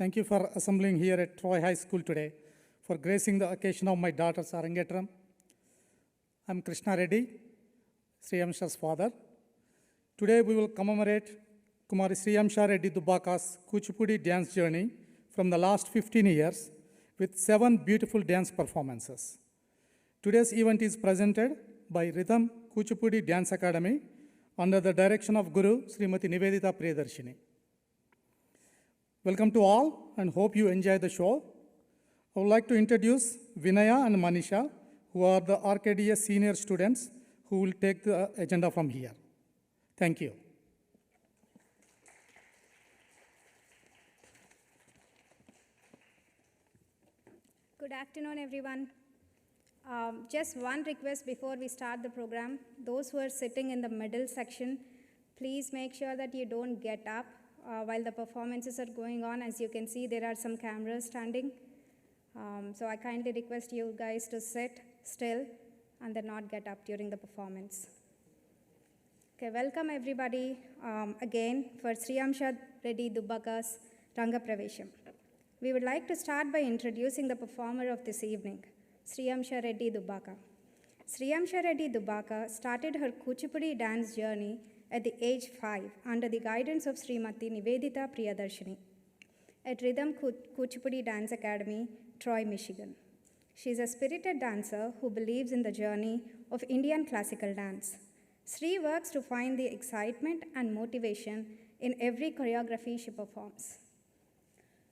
Thank you for assembling here at Troy High School today for gracing the occasion of my daughter's Arangetram. I'm Krishna Reddy, Sriyamsha's father. Today we will commemorate Kumari Sriyamsha Reddy Dubaka's Kuchipudi dance journey from the last 15 years with 7 beautiful dance performances. Today's event is presented by Rhythm Kuchipudi Dance Academy under the direction of Guru Srimati Nivedita Priyadarshini. Welcome to all and hope you enjoy the show. I would like to introduce Vinaya and Manisha, who are the RKDS senior students who will take the agenda from here. Thank you. Good afternoon, everyone. Just one request before we start the program. Those who are sitting in the middle section, please make sure that you don't get up while the performances are going on. As you can see, there are some cameras standing. So I kindly request you guys to sit still and then not get up during the performance. Okay, welcome everybody again for Sriyamsha Reddy Dubaka's Ranga Pravesham. We would like to start by introducing the performer of this evening, Sriyamsha Reddy Dubaka. Sriyamsha Reddy Dubaka started her Kuchipudi dance journey at the age 5 under the guidance of Srimati Nivedita Priyadarshini at Rhythm Kuchipudi Dance Academy, Troy, Michigan. She is a spirited dancer who believes in the journey of Indian classical dance. Sri works to find the excitement and motivation in every choreography she performs.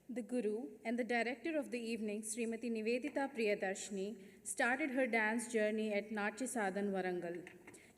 The Guru and the director of the evening, Srimati Nivedita Priyadarshini, started her dance journey at Natya Sadhan, Warangal.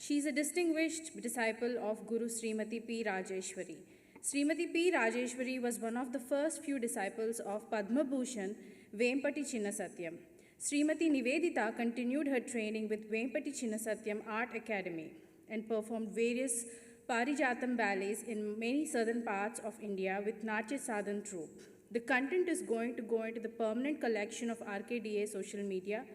She is a distinguished disciple of Guru Srimati P. Rajeshwari. Srimati P. Rajeshwari was one of the first few disciples of Padma Bhushan Vempati Chinnasatyam. Srimati Nivedita continued her training with Vempati Chinnasatyam Art Academy and performed various Parijatam ballets in many southern parts of India with Natya Sadhan troupe. The content is going to go into the permanent collection of RKDA social media.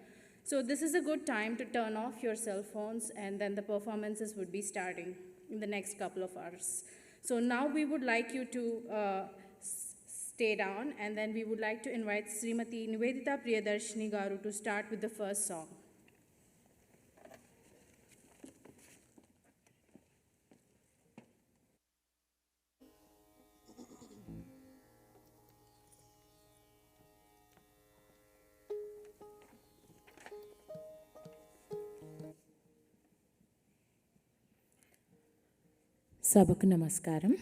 So this is a good time to turn off your cell phones, and then the performances would be starting in the next couple of hours. So now we would like you to stay down, and then we would like to invite Srimati Nivedita Priyadarshini Garu to start with the first song. Sabhaku Namaskaram.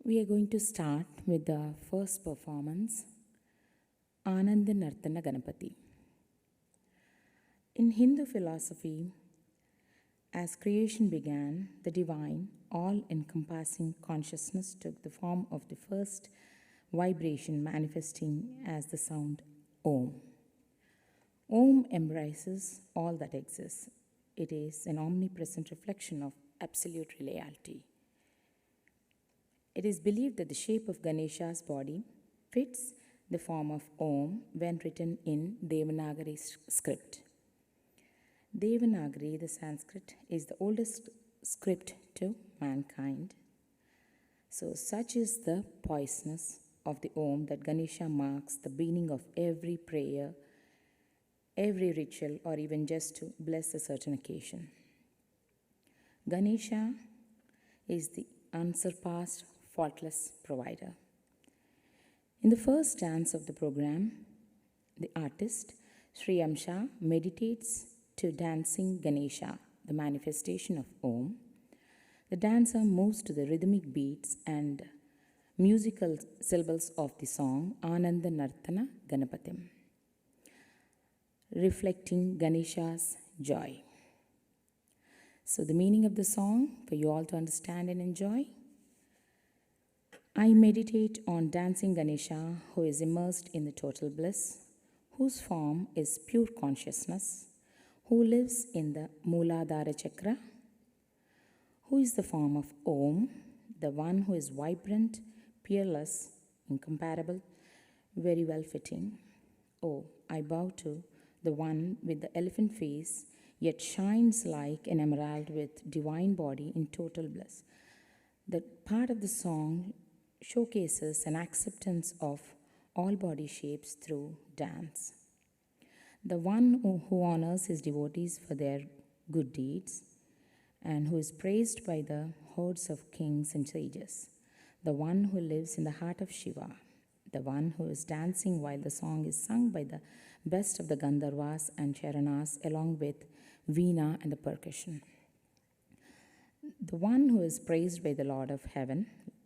We are going to start with the first performance, Ananda Nartana Ganapati. In Hindu philosophy, as creation began, the divine, all-encompassing consciousness took the form of the first vibration manifesting as the sound Om. Om embraces all that exists. It is an omnipresent reflection of absolute reality. It is believed that the shape of Ganesha's body fits the form of Om when written in Devanagari script. Devanagari, the Sanskrit, is the oldest script to mankind. So such is the poisonous of the Om that Ganesha marks the beginning of every prayer, every ritual, or even just to bless a certain occasion. Ganesha is the unsurpassed, faultless provider. In the first dance of the program, the artist, Sriyamsha, meditates to dancing Ganesha, the manifestation of Om. The dancer moves to the rhythmic beats and musical syllables of the song Ananda Nartana Ganapatim, reflecting Ganesha's joy. So the meaning of the song, for you all to understand and enjoy. I meditate on dancing Ganesha, who is immersed in the total bliss, whose form is pure consciousness, who lives in the Mooladhara Chakra, who is the form of Om, the one who is vibrant, peerless, incomparable, very well fitting. Oh, I bow to the one with the elephant face, yet shines like an emerald with divine body in total bliss. The part of the song showcases an acceptance of all body shapes through dance. The one who honors his devotees for their good deeds and who is praised by the hordes of kings and sages. The one who lives in the heart of Shiva. The one who is dancing while the song is sung by the best of the Gandharvas and Charanas along with veena and the percussion. The one who is praised by the Lord of Heaven,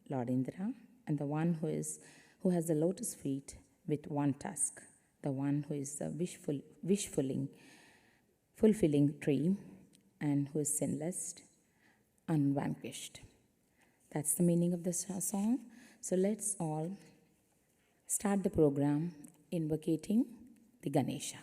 Lord Indra, and the one who has the lotus feet with one tusk, the one who is the fulfilling tree, and who is sinless, unvanquished. That's the meaning of this song. So let's all start the program invocating the Ganesha.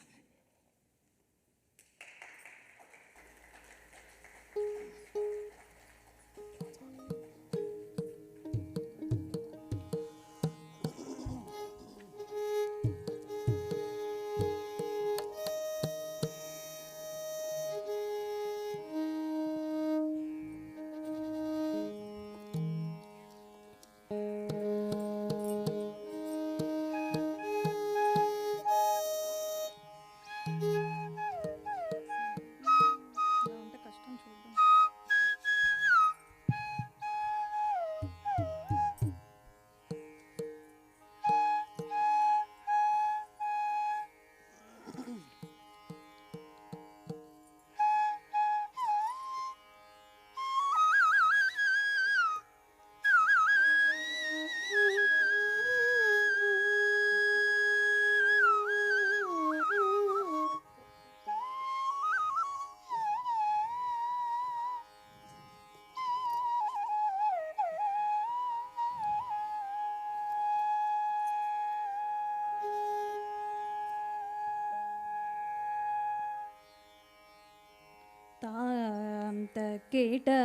तां तकीटयतकच्छम्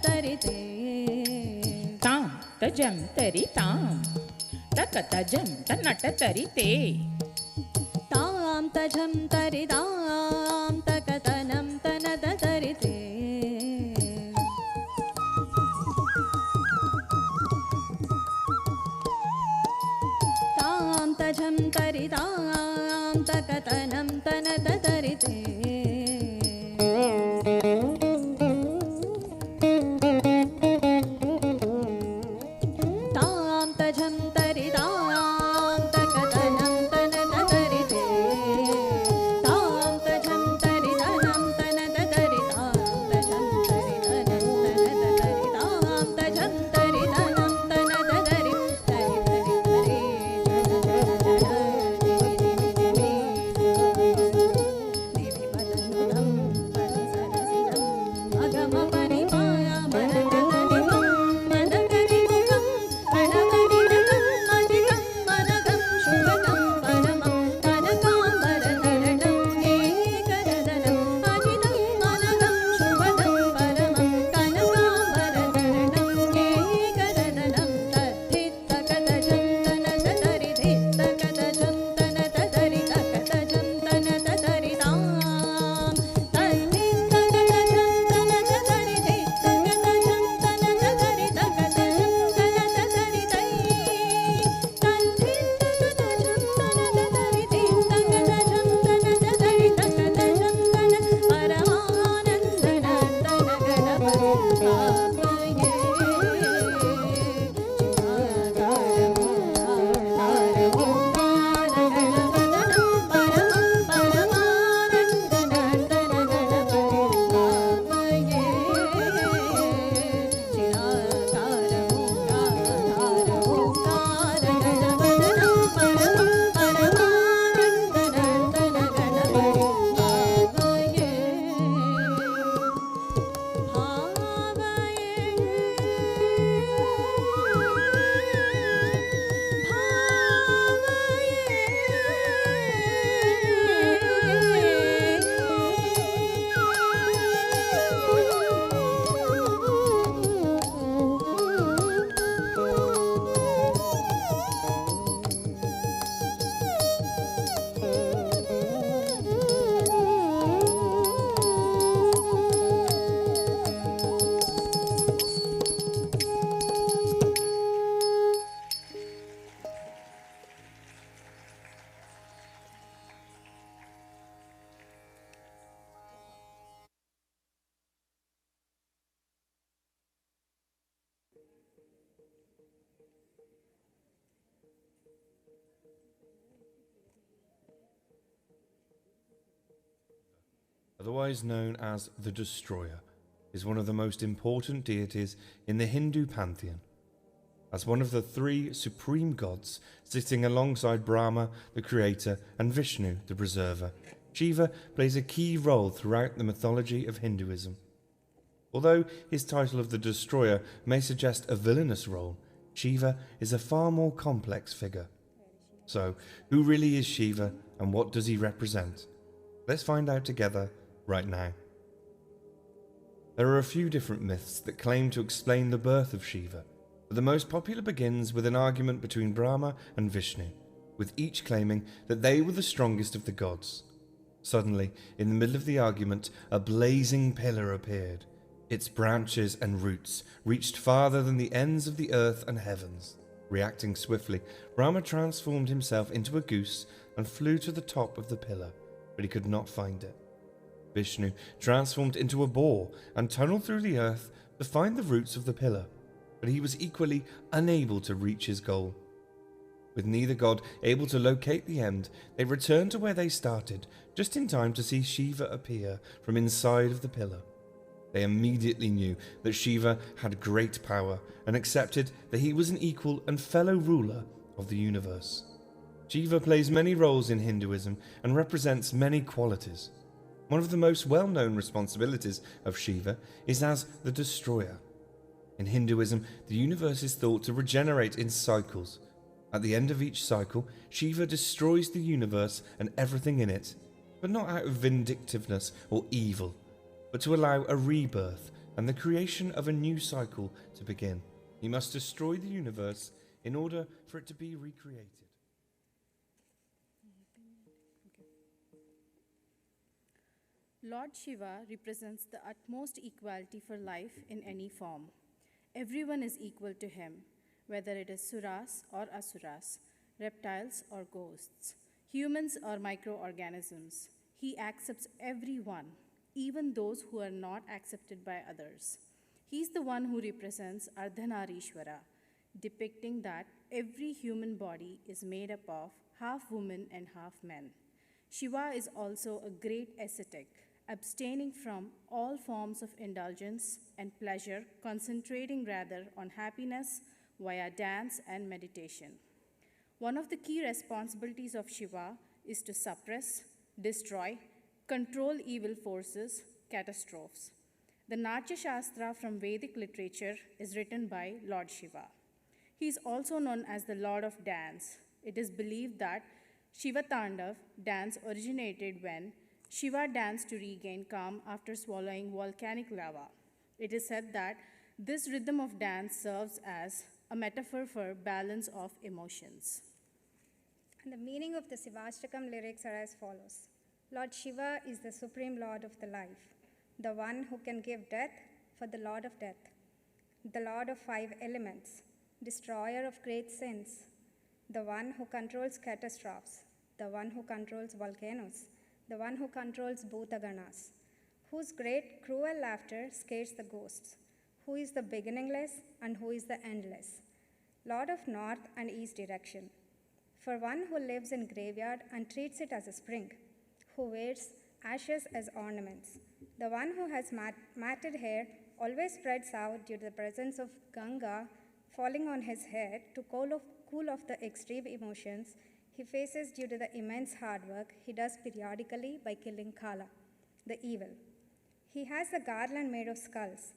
ತರಿತೆ ತಾಂ ತಜಂ ತರಿ ತಾಂ ತಕ ತಜಂ ತನ್ನಟ ತರಿತೆ ತಾಂ ತಜಂ ತರಿ ತಾಂ ತಕತನಂ ತನದ ತರಿತೆ ತಾಂ ತಜಂ ತರಿ ತಾಂ ತಕತನಂ ತನದ ತರಿತೆ ತಾಂ ತಜಂ ತರಿ ತಾಂ ತಕತನಂ ತನದ ತರಿತೆ ತಾಂ ತಜಂ ತರಿ ತನಂ ತನದ ತರಿ ತಾಂ ತಜಂ ತರಿ ತನಂ ತನದ ತರಿ ತಾಂ ತಜಂ ತರಿ ತನಂ ತನದ ತರಿ ತರಿ ತರಿ ತರಿ ದಿವಿ ಪದನುದಂ ಪದ ಸರಸಿದಂ ಅಗಮ ಪರಿಪಾಯ ಮನಗದನಿಪಂ ಮನಗರಿಮುಖಂ ಪ್ರಣವನಿರತಂ ಅಜಿತಂ ಮನಗಂ ಶುಭದಂ ಪರಮಂ ಕನಕಾಂಬರಧರಣಂ ಏಕರದನಂ ಅಜಿತಂ ಮನಗಂ ಶುಭದಂ ಪರಮಂ ಕನಕಾಂಬರಧರಣಂ ಏಕರದನಂ ತದ್ಧಿತ್ತಕತಜಂ ತನದ ತರಿ ಧಿತ್ತಕತಜಂ ತನದ ತರಿ ತಕತಜಂ ತನದ ತರಿ ತಾಂ ತದ್ಧಿತ್ತಕತಜಂ ತನದ ತರಿ ಧಿತ್ತಕತಜಂ ತನದ ತರಿ ತಕತಜಂ ತನದ ತರಿ ತೈ ತದ್ಧಿತ್ತಕತಜಂ ತನದ ತರಿ ಧಿತ್ತಕತಜಂ ತನದ ತರಿ ತಕತಜಂ ತನ ಪರಮಾನಂದನ ತನ Ganapati ಪಾಪಯೇ Otherwise known as the Destroyer, is one of the most important deities in the Hindu pantheon. As one of the three supreme gods, sitting alongside Brahma, the creator, and Vishnu, the preserver, Shiva plays a key role throughout the mythology of Hinduism. Although his title of the Destroyer may suggest a villainous role, Shiva is a far more complex figure. So, who really is Shiva and what does he represent? Let's find out together right now. There are a few different myths that claim to explain the birth of Shiva, but the most popular begins with an argument between Brahma and Vishnu, with each claiming that they were the strongest of the gods. Suddenly, in the middle of the argument, a blazing pillar appeared. Its branches and roots reached farther than the ends of the earth and heavens. Reacting swiftly, Brahma transformed himself into a goose and flew to the top of the pillar, but he could not find it. Vishnu transformed into a boar and tunneled through the earth to find the roots of the pillar, but he was equally unable to reach his goal. With neither god able to locate the end, they returned to where they started, just in time to see Shiva appear from inside of the pillar. They immediately knew that Shiva had great power and accepted that he was an equal and fellow ruler of the universe. Shiva plays many roles in Hinduism and represents many qualities. One of the most well-known responsibilities of Shiva is as the Destroyer. In Hinduism, the universe is thought to regenerate in cycles. At the end of each cycle, Shiva destroys the universe and everything in it, but not out of vindictiveness or evil, but to allow a rebirth and the creation of a new cycle to begin. He must destroy the universe in order for it to be recreated. Lord Shiva represents the utmost equality for life in any form. Everyone is equal to him, whether it is suras or asuras, reptiles or ghosts, humans or microorganisms. He accepts everyone, even those who are not accepted by others. He's the one who represents Ardhanarishwara, depicting that every human body is made up of half women and half men. Shiva is also a great ascetic, abstaining from all forms of indulgence and pleasure, concentrating rather on happiness via dance and meditation. One of the key responsibilities of Shiva is to suppress, destroy, control evil forces, catastrophes. The Natya Shastra from Vedic literature is written by Lord Shiva. He is also known as the Lord of Dance. It is believed that Shiva Tandav dance originated when Shiva danced to regain calm after swallowing volcanic lava. It is said that this rhythm of dance serves as a metaphor for balance of emotions. And the meaning of the Shivashtakam lyrics are as follows. Lord Shiva is the supreme Lord of the life, the one who can give death for the Lord of death, the Lord of 5 elements, destroyer of great sins, the one who controls catastrophes, the one who controls volcanoes, the one who controls Bhutaganas, whose great cruel laughter scares the ghosts, who is the beginningless and who is the endless, Lord of north and east direction, for one who lives in graveyard and treats it as a spring, who wears ashes as ornaments, the one who has matted hair always spreads out due to the presence of Ganga falling on his head to cool off the extreme emotions he faces due to the immense hard work he does periodically by killing Kala, the evil. He has a garland made of skulls,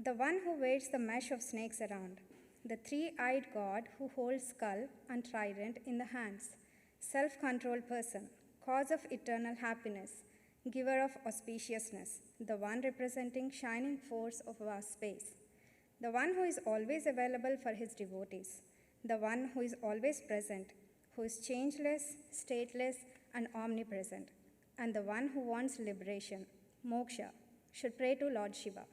the one who wears the mesh of snakes around, the 3-eyed god who holds skull and trident in the hands, self-controlled person, cause of eternal happiness, giver of auspiciousness, the one representing shining force of vast space, the one who is always available for his devotees, the one who is always present, who is changeless, stateless, and omnipresent, and the one who wants liberation, moksha, should pray to Lord Shiva.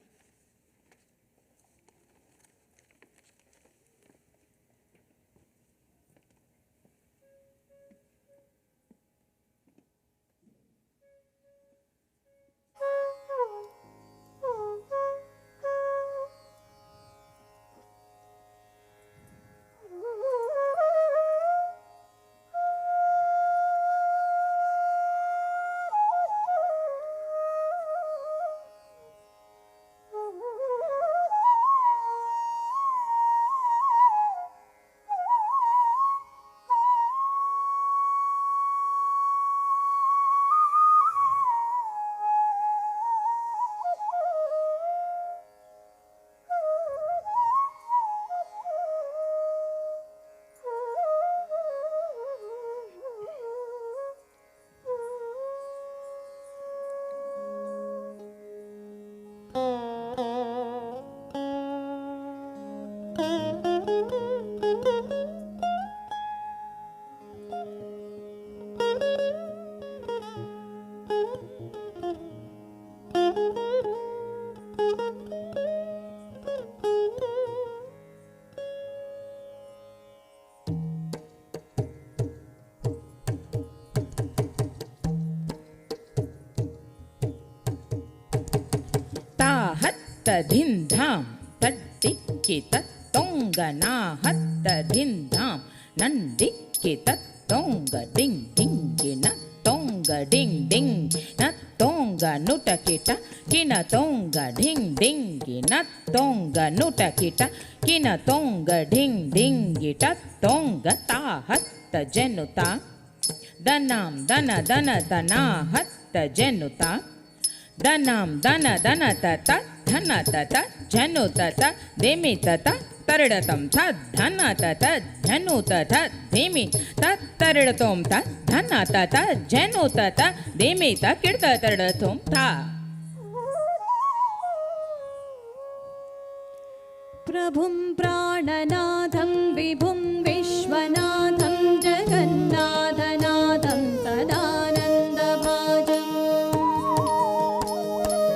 Hatta-din-dham, tadikki-tat-tonga-na-hatta-din-dham, nandikki-tat-tonga-ding-ding-gi-na-tonga-ding-ding, na-tonga-nuta-kita, kina-tonga-ding-ding-gi-na-tonga-nuta-kita, kina-tonga-ding-ding-gi-ta-tonga-ta-hatta-jenuta, danam-dana-dana-dana-hatta-jenuta, danam dana dana tata dhana tata janu tata demi tata taridatam tat dhana tata janu tata demi tat taridatam tat dhana tata janu tata demi tat kirta taridatam ta. प्रभुं प्राणनाथं विभुं विश्वनाथं जगन्नाथनाथं सदानन्दभाजम्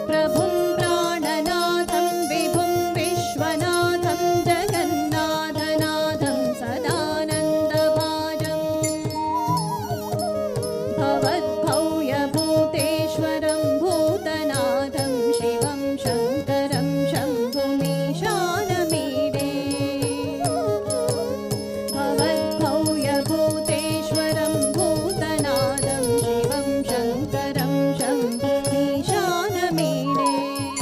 प्रभुं प्राणनाथं विभुं विश्वनाथं जगन्नाथनाथं सदानन्दभाजम् भवद्भव्यभूतेश्वरं भूतनाथं शिवं शङ्करं शम्भुमीशानमीडे भवद्भव्यभूतेश्वरं भूतनाथं शिवं शङ्करं शम्भुमीशानमीडे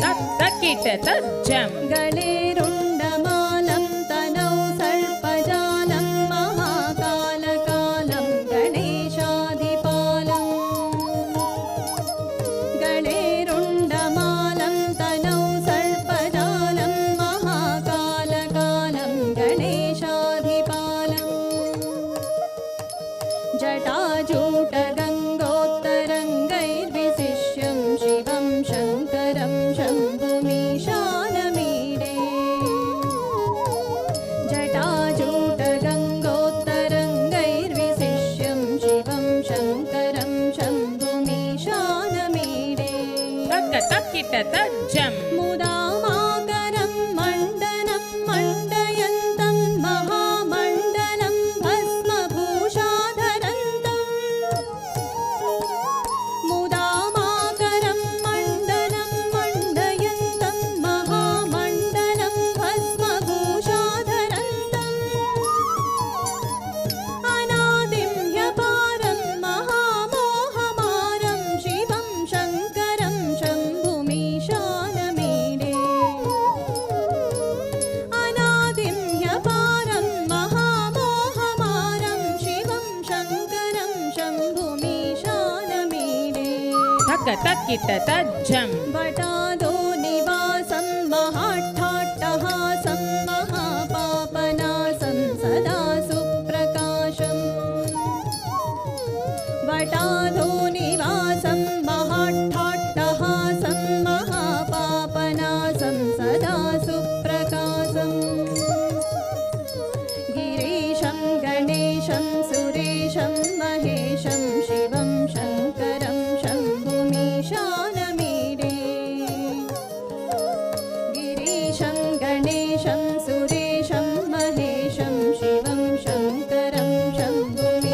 तत्तकिटतज्जम् गणेरुण्डमालं तनौ सर्पजालं महाकालकालं गणेशाधिपालम् गणेरुण्डमालं तनौ सर्पजालं महाकालकालं गणेशाधिपालम् जटाजूटगङ्गोत्तरङ्गैर्विशिष्यं शिवं शङ्करं शम्भुमीशानमीडे जटाजूटगङ्गोत्तरङ्गैर्विशिष्यं शिवं शङ्करं शम्भुमीशानमीडे तत्तकिटतज्जम् मुदामाकरं मण्डनं मण्डयन्तं महामण्डलं भस्मभूषाधरन्तम् मुदामाकरं मण्डनं मण्डयन्तं महामण्डलं भस्मभूषाधरन्तम् अनादिं ह्यपारं महामोहमारं शिवं शङ्करं शम्भुमीशानमीडे अनादिं ह्यपारं महामोहमारं शिवं शङ्करं शम्भुमीशानमीडे तत्तकिटतज्जम् वटादो निवासं महाट्टाट्टहासं महापापनासं सदा सुप्रकाशम् वटादो निवासं महाट्टाट्टहासं महापापनासं सदा सुप्रकाशम् गिरीशं गणेशं सुरेशं महेशं शिवं शङ्करं शम्भुमीशानमीडे गिरीशं गणेशं सुरेशं महेशं शिवं शङ्करं शम्भुमीशानमीडे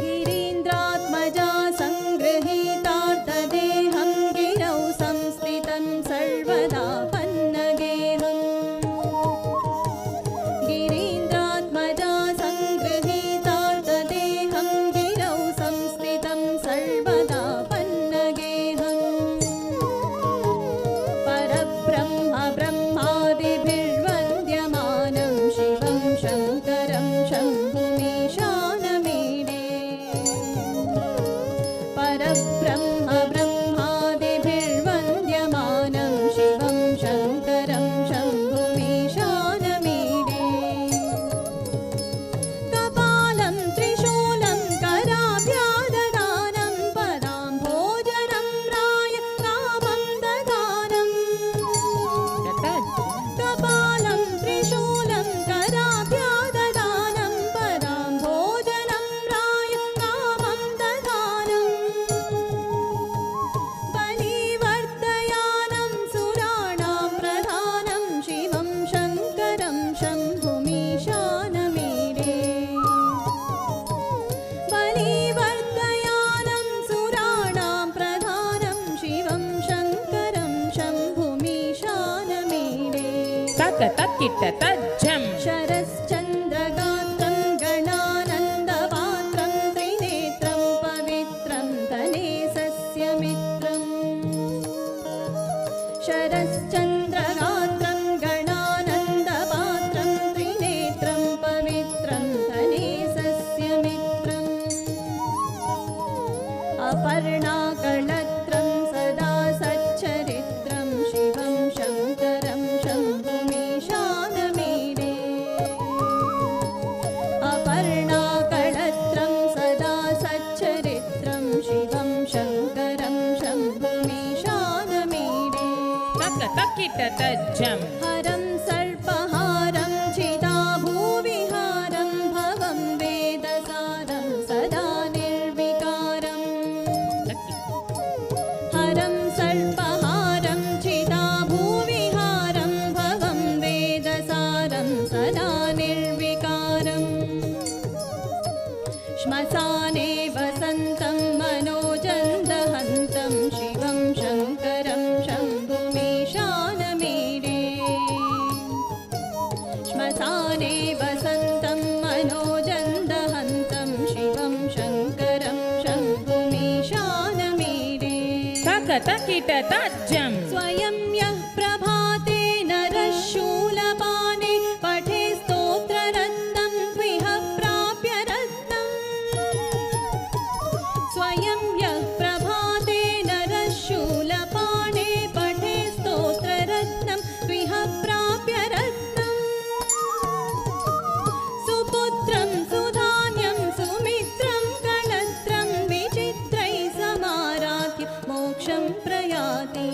गिरीन्द्रात्मजा सङ्गृहीतार्थदेहं गिरौ संस्थितं सर्वदा पन्नगेहम् गिरीन्द्रात्मजा सङ्गृहीतार्थदेहं गिरौ संस्थितं सर्वदा पन्नगेहम् परब्रह्म ब्रह्मादिभिर्वन्द्यमानं शिवं शङ्करं शम्भुमीशानमीडे परब्रह्म ब्रह्मादिभिर्वन्द्यमानं शिवं शङ्करं शम्भुमीशानमीडे कपालं त्रिशूलं कराभ्याददानं पदां भोजनं राय कामं ददानम् कपालं त्रिशूलं कराभ्याददानं पदां भोजनं राय कामं ददानम् बलिवर्धयानं सुराणां प्रधानं शिवं शङ्करं शम्भुमीशानमीडे बलिवर्धयानं सुराणां प्रधानं शिवं शङ्करं शम्भुमीशानमीडे तत्तकिटतज्जम् शरश्चन्द्रगात्रं गणानन्दपात्रं त्रिनेत्रं पवित्रं धनेशस्य मित्रम् शरश्चन्द्रगात्रं गणानन्दपात्रं त्रिनेत्रं पवित्रं धनेशस्य मित्रम् अपर्णाकळत्रं सदा सच्चरित्रं शिवं शङ्करं शम्भुमीशानमीडे अपर्णाकळत्रं सदा सच्चरित्रं शिवं शङ्करं शम्भुमीशानमीडे takitatajam. हरं सर्पहारं चिता भूविहारं भवं वेदसारं सदा निर्विकारम् हरं सर्पहारं चिता भूविहारं भवं वेदसारं सदा निर्विकारम् श्मशाने वसन्तं मनोजं दहन्तं शिवं शङ्करं शम्भुमीशानमीडे श्मशाने वसन्तं मनोजं दहन्तं शिवं शङ्करं शम्भुमीशानमीडे Takitatajam. स्वयं यः प्रभाते नरः शूलपाणे पठे स्तोत्ररत्नं त्विह प्राप्य रत्नम् स्वयं यः प्रभाते नरः शूलपाणे पठे स्तोत्ररत्नं त्विह प्राप्य रत्नम् सुपुत्रं सुधान्यं सुमित्रं कणत्रं विचित्रैः समाराध्य मोक्षं प्रयाति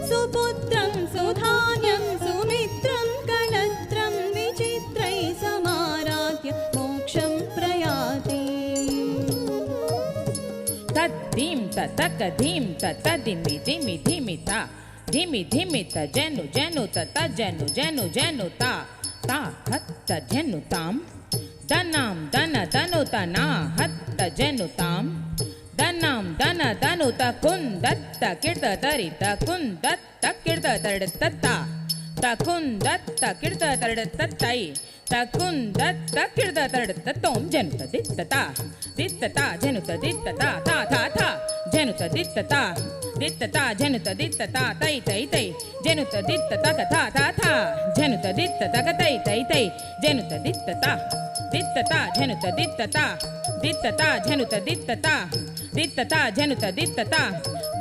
सुपुत्रं सुधान्यं सुमित्रं कणत्रं विचित्रैः समाराध्य मोक्षं प्रयाति Tadim tatakadim tatadimi dimi dimi ta. Dimi dimi ta jenu jenu tata jenu jenu jenu ta. Ta hatta jenu tam. Danam dana danu tana hatta jenu tam. Danam dana danu ta kun datta kirta tarita kun datta kirta taridata. Ta kun datta kirta taridatai. Ta kun datta kirta taridata tom jenuta dittata. Dittata jenuta dittata ta ta ta. Jenuta dittata. Dittata jenuta dittata tai tai tai. Jenuta dittata ka ta ta ta. Jenuta dittata ka tai tai tai. Jenuta dittata. Dittata jenuta dittata. Dittata jenuta dittata. Dittata jenuta dittata.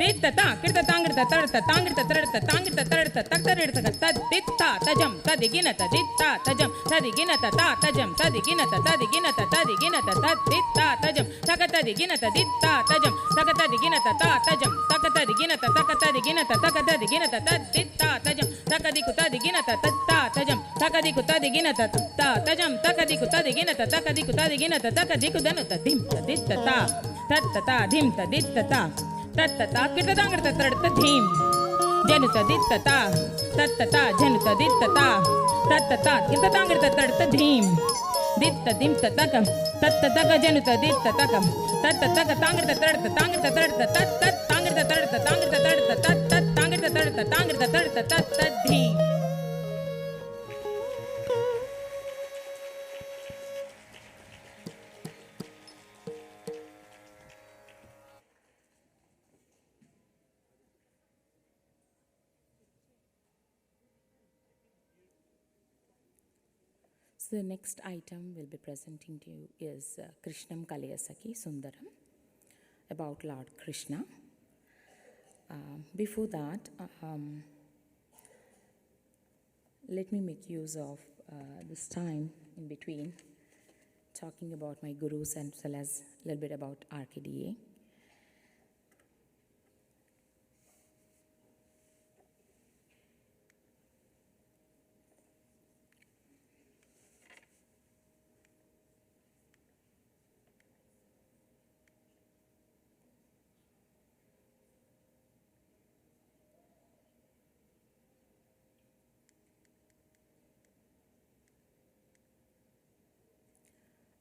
Dittata kirta tangrita tarta tangrita tarta tangrita tarta taktarirta ka ditta tajam tadiginata ditta tajam tadiginata ta tajam tadiginata tadiginata tadiginata ditta tajam takatadiginata ditta tajam takatadiginata ta tajam takatadiginata takatadiginata takatadiginata ditta tajam takadikutadiginata tatta tajam takadikutadiginata ta tajam takadikutadiginata takadikutadiginata takadikudanata dimta dittata tattata dimta dittata tattata kirtadangrta tarta dhim jenuta dittata tattata jenuta dittata tattata kirtadangrta tarta dhim ditta dimta takam tattata jenuta dittata tattata tangrta tarta tangrta tarta tatta tangrta tarta tangrta tarta tatta tangrta tarta tangrta tarta tatta dhim. So the next item we'll be presenting to you is Krishnam Kalayasaki Sundaram, about Lord Krishna. Before that, let me make use of this time in between talking about my gurus and as well as a little bit about RKDA.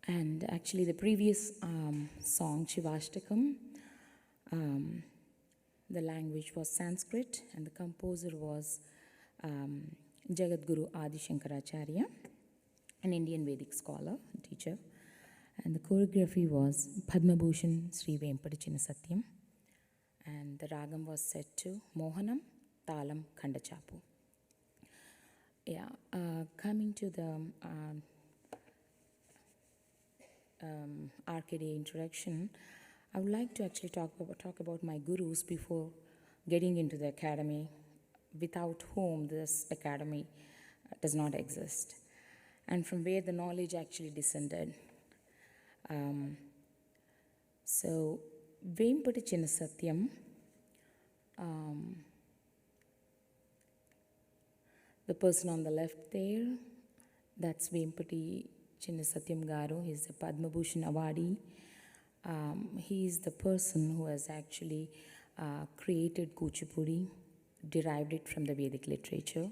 And actually the previous song, Shivashtakam, the language was Sanskrit and the composer was Jagadguru Adi Shankaracharya, an Indian Vedic scholar, teacher. And the choreography was Padma Bhushan Sri Venkatachinna Satyam. And the ragam was set to Mohanam, Talam, Khandachapu. Yeah, coming to the RKD introduction, I would like to actually talk about my gurus before getting into the academy, without whom this academy does not exist, and from where the knowledge actually descended. So, Venkatachinna Satyam The person on the left there, that's Vempati Chinnasatyam Garu. He's a Padma Bhushan awardee. He is the person who has actually created Kuchipudi, derived it from the Vedic literature.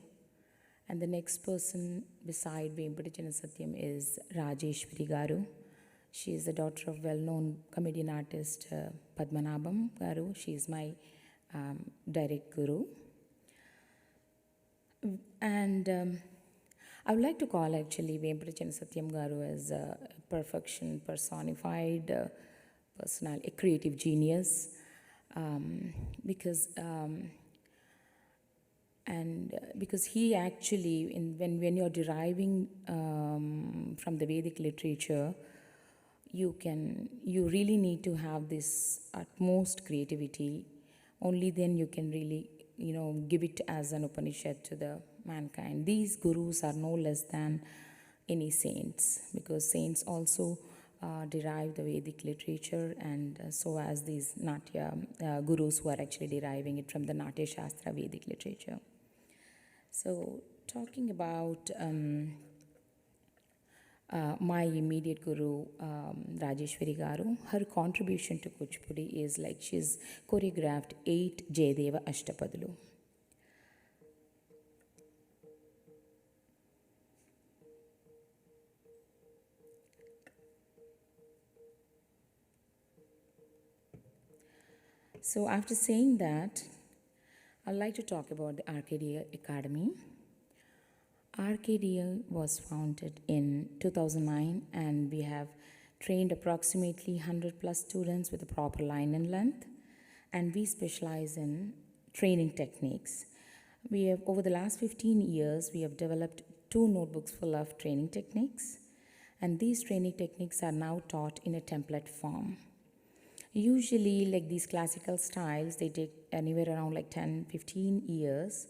And the next person beside Vempati Chinnasatyam is Rajeshwari Garu. She is the daughter of well-known comedian artist Padmanabham Garu. She is my direct guru. And I would like to call actually Vempati Chinnasatyam Garu as a perfection personified, a creative genius, because he actually, when you're deriving from the Vedic literature, you really need to have this utmost creativity. Only then you can really, give it as an Upanishad to the mankind. These gurus are no less than any saints, because saints also derive the Vedic literature, and so as these Natya gurus who are actually deriving it from the Natya Shastra Vedic literature. So, talking about my immediate guru, Rajeshwari Garu, her contribution to Kuchipudi is like she's choreographed 8 Jayadeva Ashtapadalu. So, after saying that, I'd like to talk about the Arcadia Academy. Arcadia was founded in 2009, and we have trained approximately 100 plus students with a proper line and length, and we specialize in training techniques. We have, over the last 15 years, we have developed 2 notebooks full of training techniques, and these training techniques are now taught in a template form. Usually, like these classical styles, they take anywhere around like 10-15 years,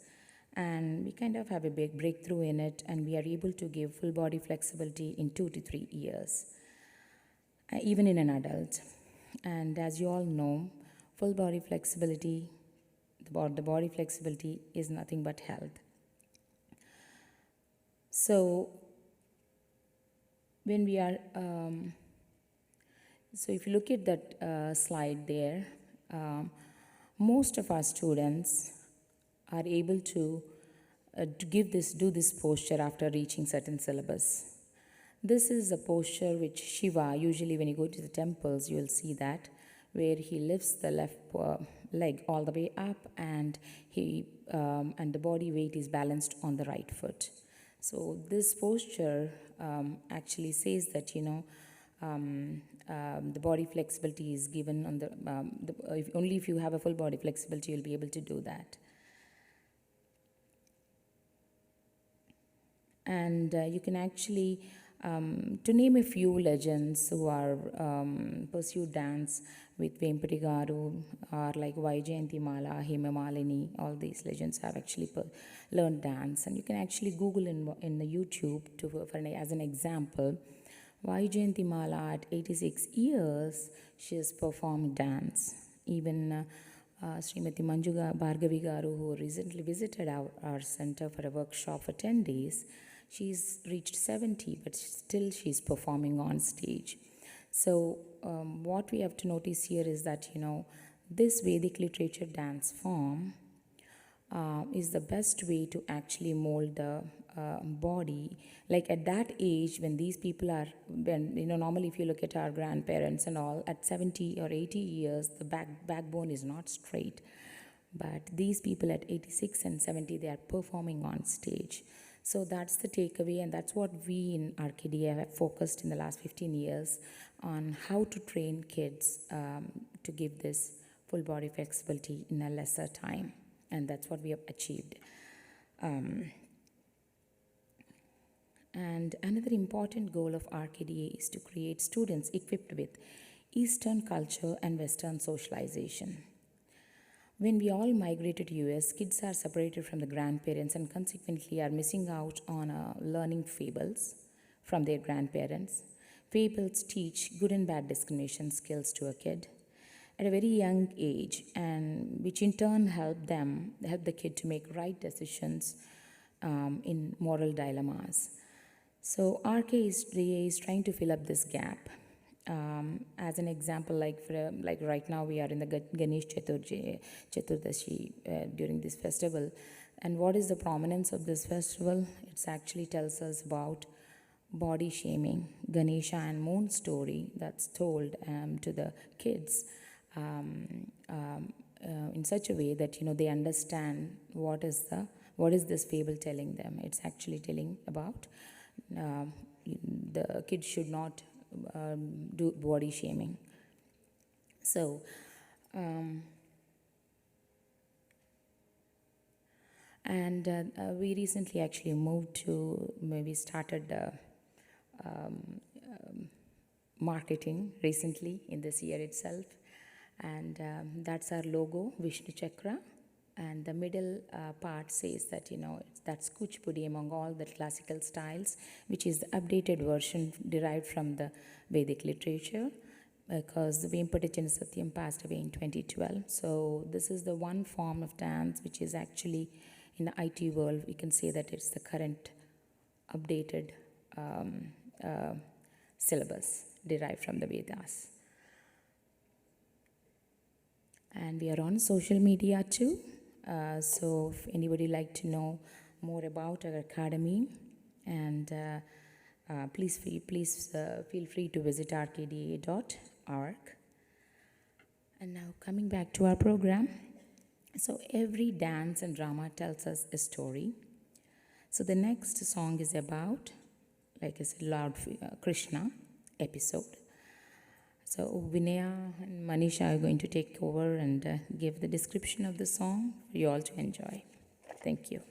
and we kind of have a big breakthrough in it, and we are able to give full body flexibility in 2 to 3 years, even in an adult. And as you all know, full body flexibility, the body flexibility is nothing but health. So, when we are so if you look at that slide there, most of our students are able to do this posture after reaching certain syllabus. This is a posture which Shiva, usually when you go to the temples, you will see that, where he lifts the left leg all the way up, and and the body weight is balanced on the right foot. So this posture actually says that, the body flexibility is given on only if you have a full body flexibility, you'll be able to do that. And you can actually, to name a few legends who are pursued dance with Vempati Garu, or like Jayanti Mala, Hema Malini, all these legends have actually learned dance. And you can actually Google in the YouTube as an example. Jayanti Mala, at 86 years, she has performed dance. Even Srimati Manjuga Bhargavi Garu, who recently visited our center for a workshop for 10 days, she's reached 70, but still she's performing on stage. So what we have to notice here is that, this Vedic literature dance form is the best way to actually mold the body. Like at that age, when these people are, normally if you look at our grandparents and all, at 70 or 80 years, the backbone is not straight. But these people at 86 and 70, they are performing on stage. So that's the takeaway, and that's what we in Arcadia have focused in the last 15 years on, how to train kids to give this full body flexibility in a lesser time. And that's what we have achieved. And another important goal of Arcadia is to create students equipped with Eastern culture and Western socialization. When we all migrated to US, kids are separated from the grandparents and consequently are missing out on learning fables from their grandparents. Fables teach good and bad discrimination skills to a kid at a very young age, and which in turn help the kid to make right decisions in moral dilemmas. So RK is trying to fill up this gap. As an example, like right now we are in the Ganesh Chaturdashi during this festival. And what is the prominence of this festival? It actually tells us about body shaming, Ganesha and Moon story that's told to the kids in such a way that they understand what is this fable telling them. It's actually telling about the kids should not do body shaming. So we recently actually moved to, maybe started marketing recently in this year itself, and that's our logo, Vishnu Chakra, and the middle part says that that's Kuchipudi among all the classical styles, which is the updated version derived from the Vedic literature, because the Vempatachan Satyam passed away in 2012. So this is the one form of dance which is actually in the IT world, we can say that it's the current updated syllabus derived from the Vedas. And we are on social media too. So if anybody like to know more about our academy, and please feel free to visit rkda.org. And now coming back to our program. So every dance and drama tells us a story. So the next song is about, like I said, Lord Krishna episode. So Vinaya and Manisha are going to take over and give the description of the song for you all to enjoy. Thank you.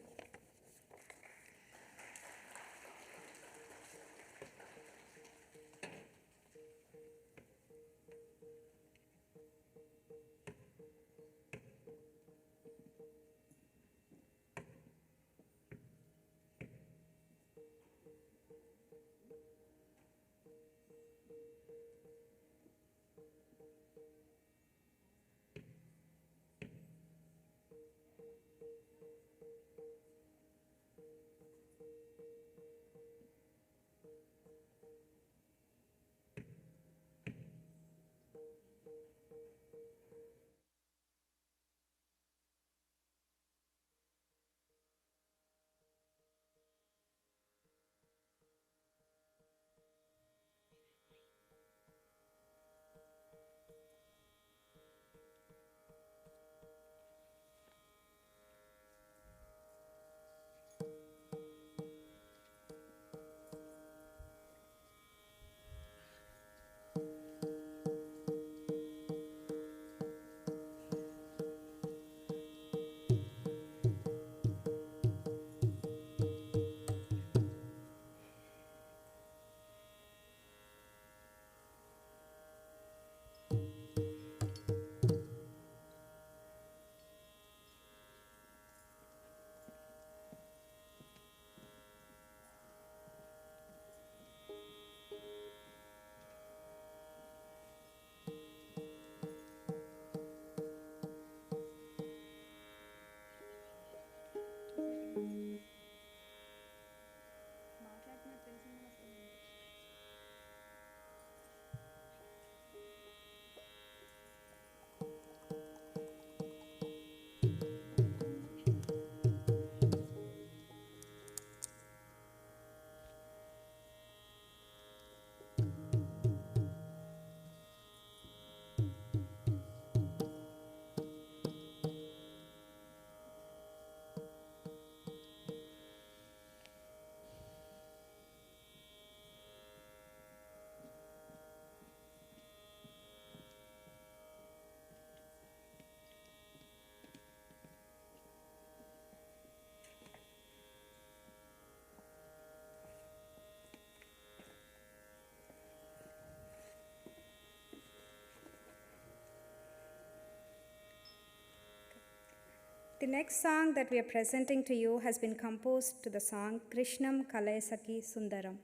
The next song that we are presenting to you has been composed to the song Krishnam Kalaisaki Sundaram,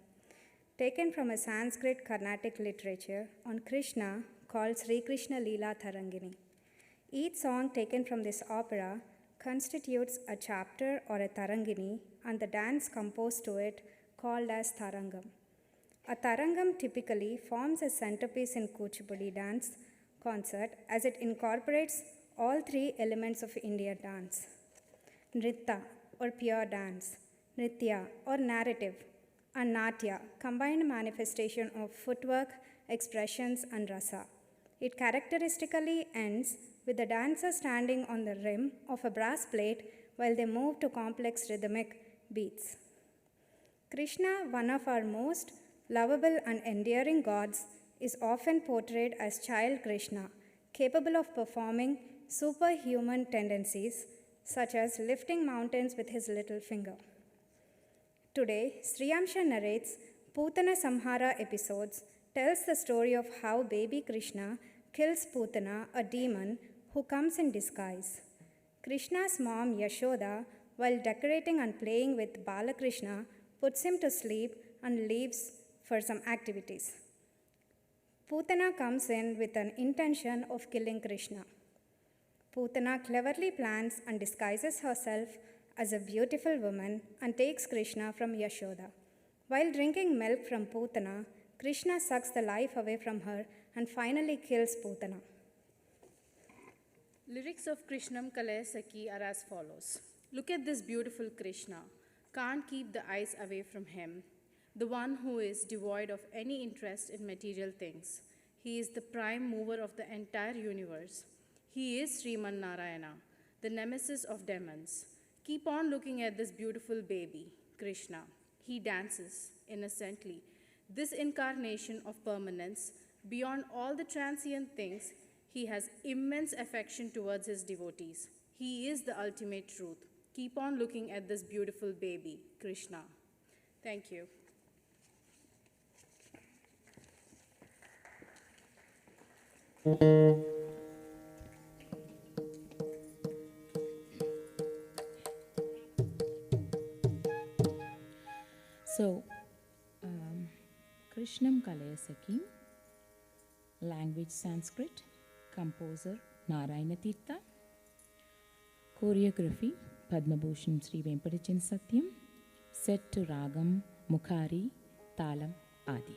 taken from a Sanskrit Carnatic literature on Krishna called Sri Krishna Leela Tarangini. Each song taken from this opera constitutes a chapter or a tarangini and the dance composed to it called as tarangam. A tarangam typically forms a centerpiece in Kuchipudi dance concert as it incorporates all three elements of Indian dance: Nritta or pure dance, Nritya or narrative, and Natya, combined manifestation of footwork, expressions, and rasa. It characteristically ends with the dancer standing on the rim of a brass plate while they move to complex rhythmic beats. Krishna, one of our most lovable and endearing gods, is often portrayed as child Krishna, capable of performing superhuman tendencies such as lifting mountains with his little finger. Today, Sriyamsha narrates Putana Samhara episodes, tells the story of how baby Krishna kills Putana, a demon who comes in disguise. Krishna's mom Yashoda, while decorating and playing with Balakrishna, puts him to sleep and leaves for some activities. Putana comes in with an intention of killing Krishna. Putana cleverly plans and disguises herself as a beautiful woman and takes Krishna from Yashoda. While drinking milk from Putana, Krishna sucks the life away from her and finally kills Putana. Lyrics of Krishnam Kalaya Sakhi are as follows. Look at this beautiful Krishna. Can't keep the eyes away from him. The one who is devoid of any interest in material things. He is the prime mover of the entire universe. He is Sriman Narayana, the nemesis of demons. Keep on looking at this beautiful baby, Krishna. He dances innocently. This incarnation of permanence, beyond all the transient things, he has immense affection towards his devotees. He is the ultimate truth. Keep on looking at this beautiful baby, Krishna. Thank you. So, Krishnam Kalaya Sakhi, language Sanskrit, composer Narayana Tirtha, choreography Padma Bhushan Sri Venkatachan Satyam, set to Ragam, Mukhari, Talam, Adi.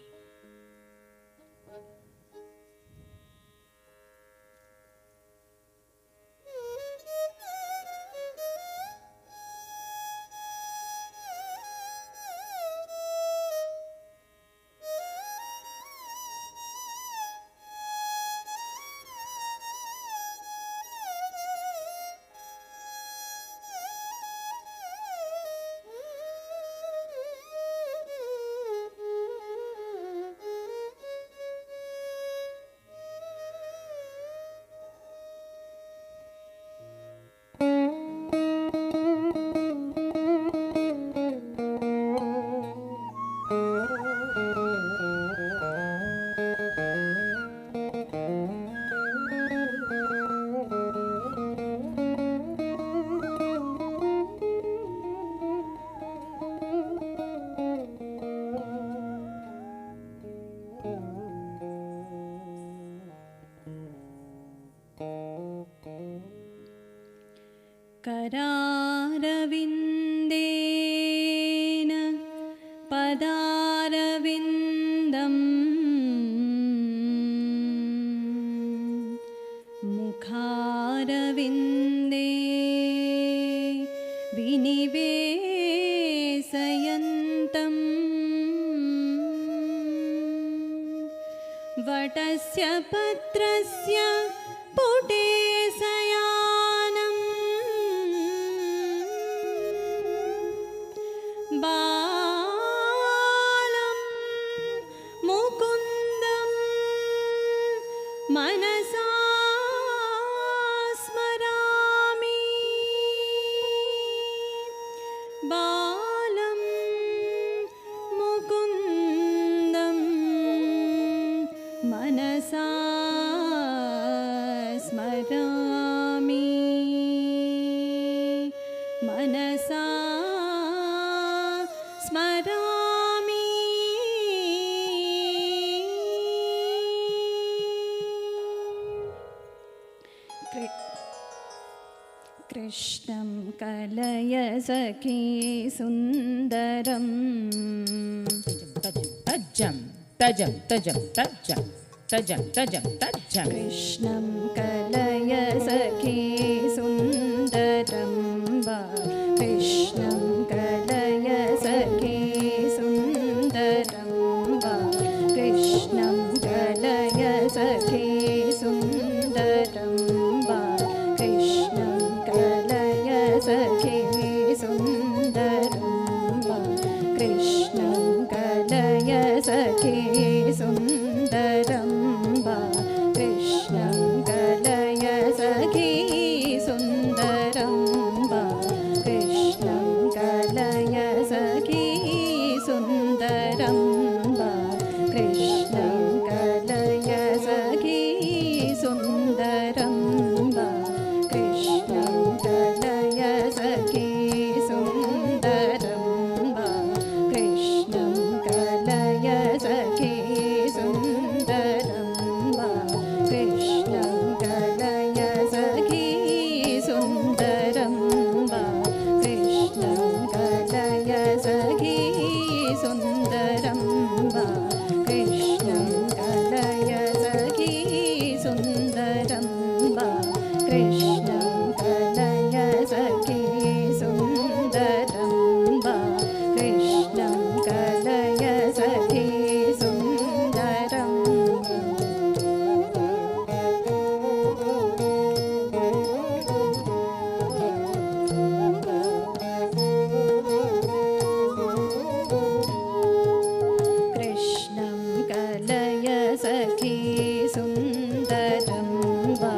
करारविन्देन पदारविन्दम् मुखारविन्दे विनिवेशयन्तम् वटस्य पत्रस्य पुटे बालं मुकुन्दं मनसा स्मरामि बालं मुकुन्दं मनसा स्मरामि मनसा स्मरामि कृष्णं कलय सखी सुन्दरम् तजं तजं तजं तजं तजं तजं तजं कृष्णं कलय सखी सुन्दरं वा कृष्णं कलय सखी सुन्दरं वा कृष्णं कलय सखी सुन्दरं वा कृष्णं कलय सखी सुन्दरं वा कृष्णं कलय सखी सुन्दरं वा कृष्णं कलय सखी सुन्दरं वा कृष्णं कलय सखी सुन्दरं वा कृष्णं कलय सखी सुन्दरं वा कृष्णं कलय सखी सुन्दरं वा कृष्णं कलय सखी सुन्दरं वा कृष्णं कलय सखी सुन्दरं वा कृष्णं कलय सखी सुन्दरं वा कृष्णं कलय सखी सुन्दरं वा कृष्णं कलय सखी सुन्दरं वा कृष्णं कलय सखी सुन्दरं कृष्णं कलय सखी सुन्दरं वा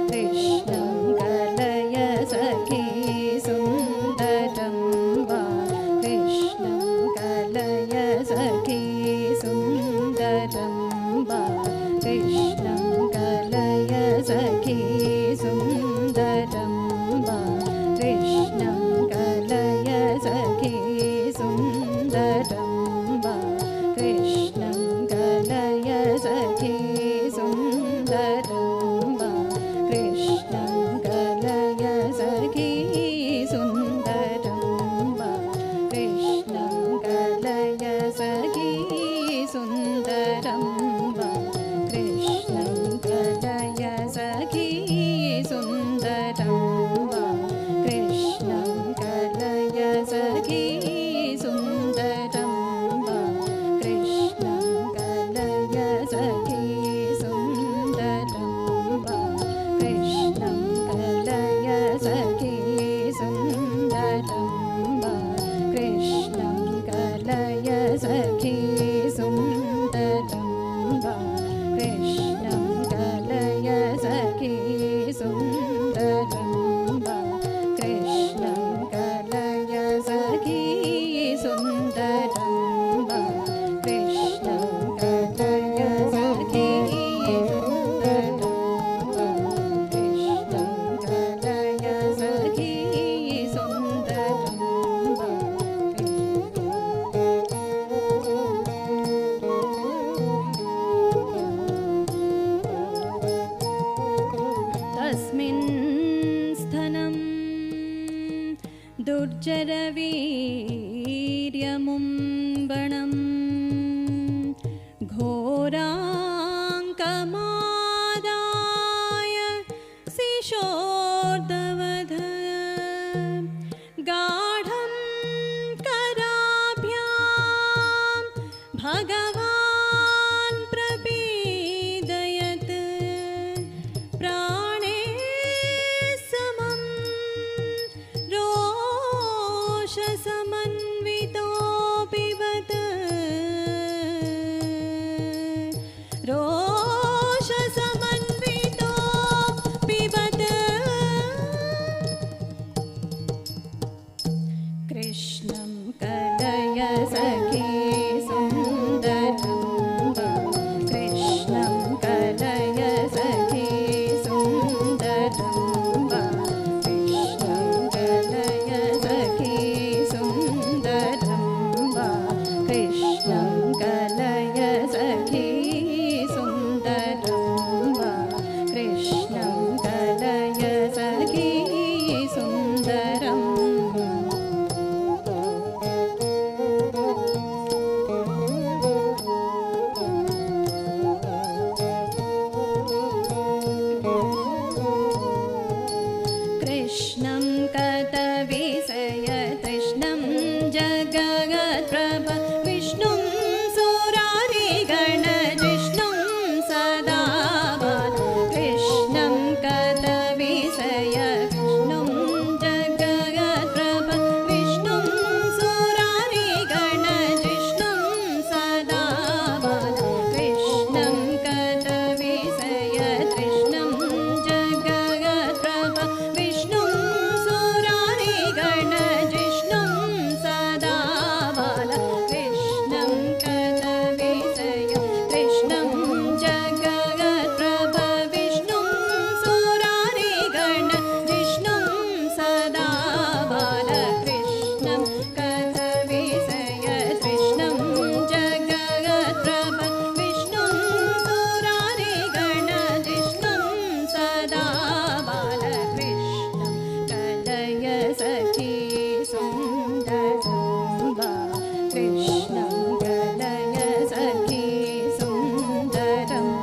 कृष्णं कलय सखी सुन्दरं वा कृष्णं कलय सखी सुन्दरं वा कृष्णं कलय सखी सुन्दरं वा कृष्णं कलय सखी सुन्दरं वा कृष्णं कलय सखी सुन्दरं वा कृष्णं कलय सखी सुन्दरं वा कृष्णं कलय सखी सुन्दरं वा कृष्णं कलय सखी सुन्दरं वा कृष्णं कलय सखी सुन्दरं वा कृष्णं कलय सखी सुन्दरं वा कृष्णं कलय सखी सुन्दरं वा कृष्णं कलय सखी सुन्दरं वा कृष्णं कलय सखी सुन्दरं वा कृष्णं कलय सखी सुन्दरं वा कृष्णं कलय सखी सुन्दरं वा कृष्णं कलय सखी सुन्दरं वा तस्मिन् स्थनं दुर्जरवीर्यमुम्बणं घोराङ्कमादाय शिशोर्दवध गाढं कराभ्यां भगवान् प्रपीडयत् प्राणे समं रोषसमन्वितोऽपि वद रोषसमन्वितोऽपि वद कृष्णं कलय सखी सुन्दरं वा कृष्णं कलय सखी सुन्दरं वा कृष्णं कलय सखी सुन्दरं वा कृष्णं कलय सखी सुन्दरं वा कृष्णं कलय सखी सुन्दरं बालकृष्णं कथविषय कृष्णं जगत्रप विष्णुं सुरारिगणधिष्णुं सदा बालकृष्णं कलय सखी सुन्दरं बालकृष्णं कलय सखी सुन्दरम्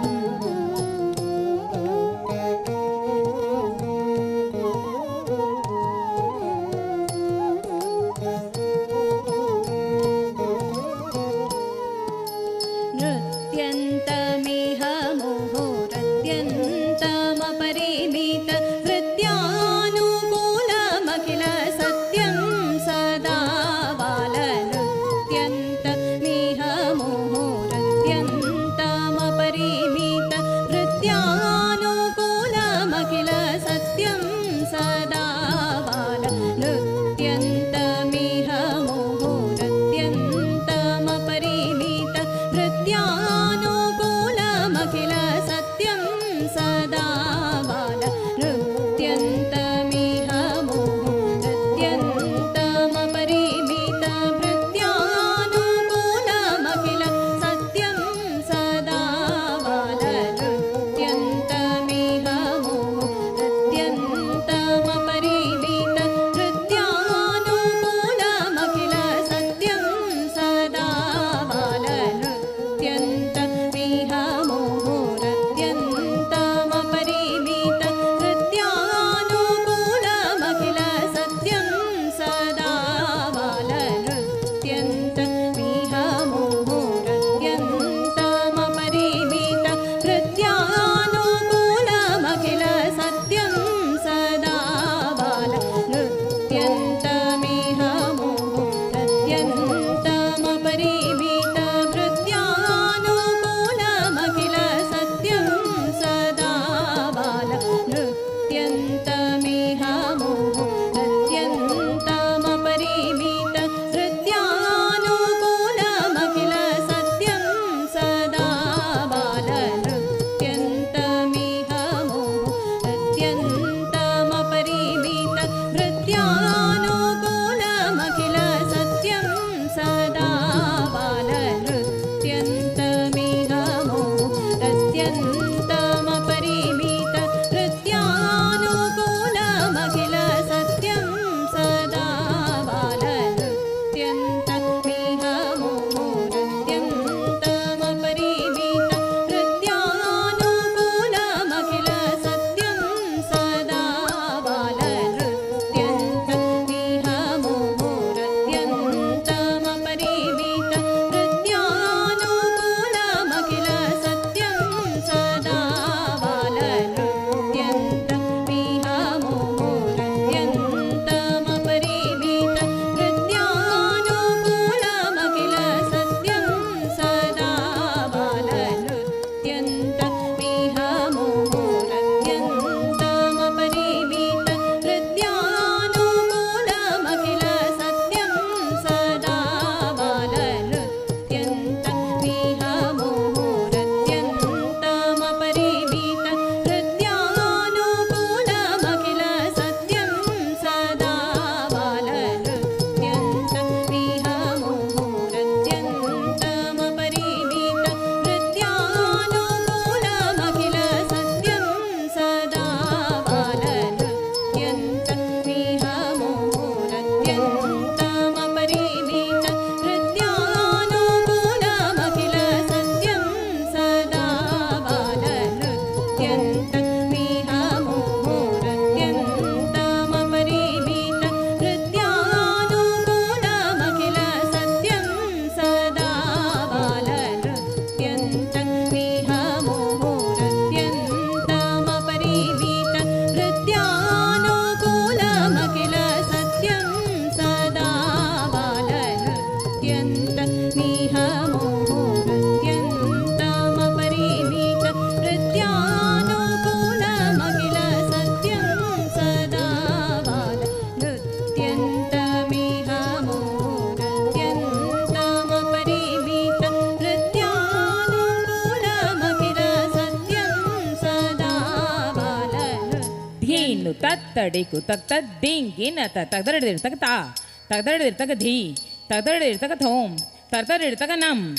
tattadiku tak dingina takdadir takta takdadir takadhi takdadir takathom takdadir takanam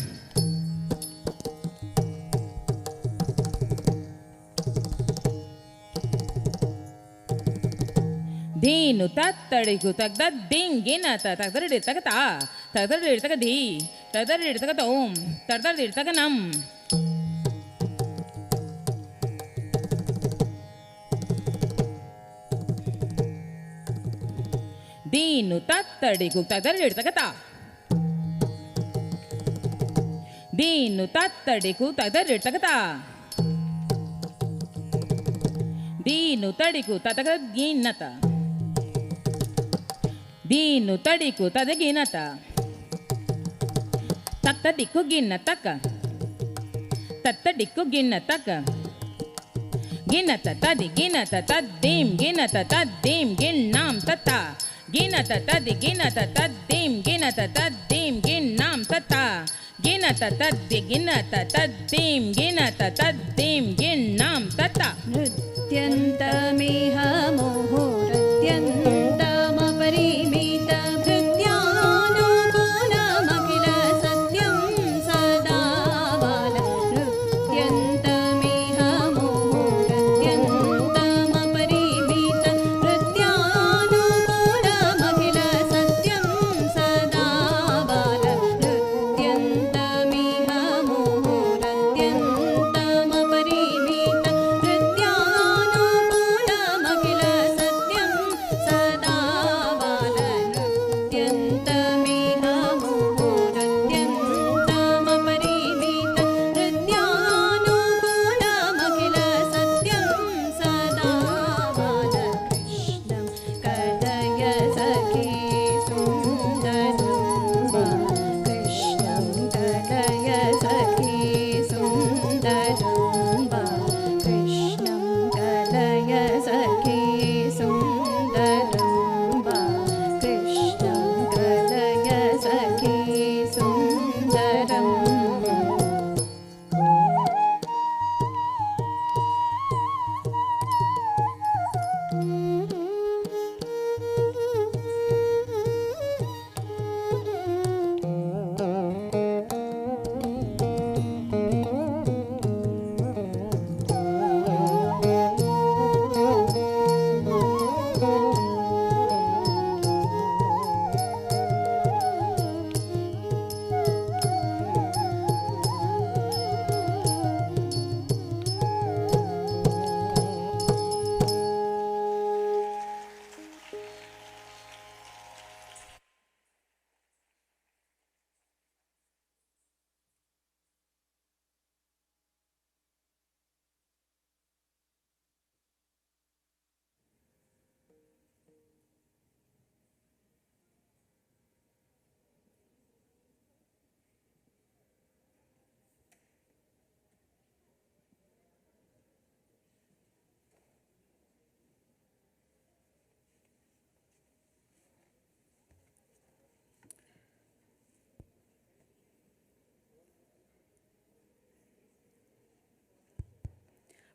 Dinu tattadiku dingina takdadir takta takdadir takadhi takdadir takathom takdadir takanam Dinu tattadiku takdarir takata Dinu tattadiku takdarir takata Dinu tadiku tatakaginata Dinu tadiku tadaginata Tattadiku ginataka Tattadiku ginataka Ginata tadi ginata tadim ginata tadim ginam tata Ginata tadi ginata tadim ginata tadim ginam tata Ginata tadi ginata tadim ginata tadim ginam tata नृत्यन्तमिह मुहुरत्यन्तमपरिमितभृत्यानुकूलमखिल सत्यं सदा बाल नृत्यन्तमिह मुहुरत्यन्तमपरिमितभृत्यानुकूलमखिल सत्यं सदा बाल नृत्यन्तमिह मुहुरत्यन्तमपरिमितभृत्यानुकूलमखिल सत्यं सदा बाल नृत्यन्तमिह मुहुरत्यन्तमपरिमितभृत्यानुकूलमखिल सत्यं सदा बाल कृष्णं कदय सखी सुन्दरं कृष्णं कदय सखी सुन्दरं कृष्णं कदय सखी सुन्दरं कृष्णं कदय सखी सुन्दरम्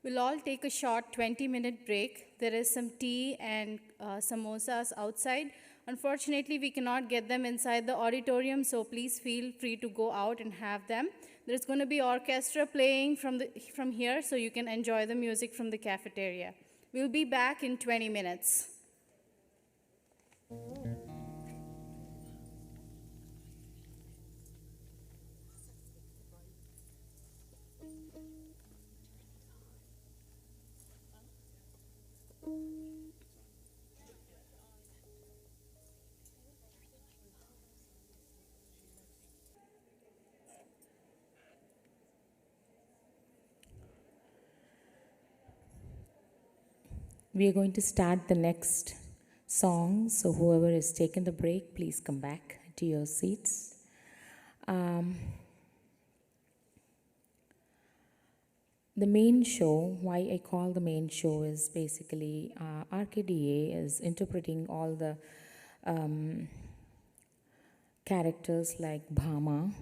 We'll all take a short 20-minute break. There is some tea and samosas outside. Unfortunately, we cannot get them inside the auditorium, so please feel free to go out and have them. There's going to be orchestra playing from here, so you can enjoy the music from the cafeteria. We'll be back in 20 minutes. We are going to start the next song, so whoever has taken the break, please come back to your seats. The main show, why I call the main show, is basically RKDA is interpreting all the characters like Bhama,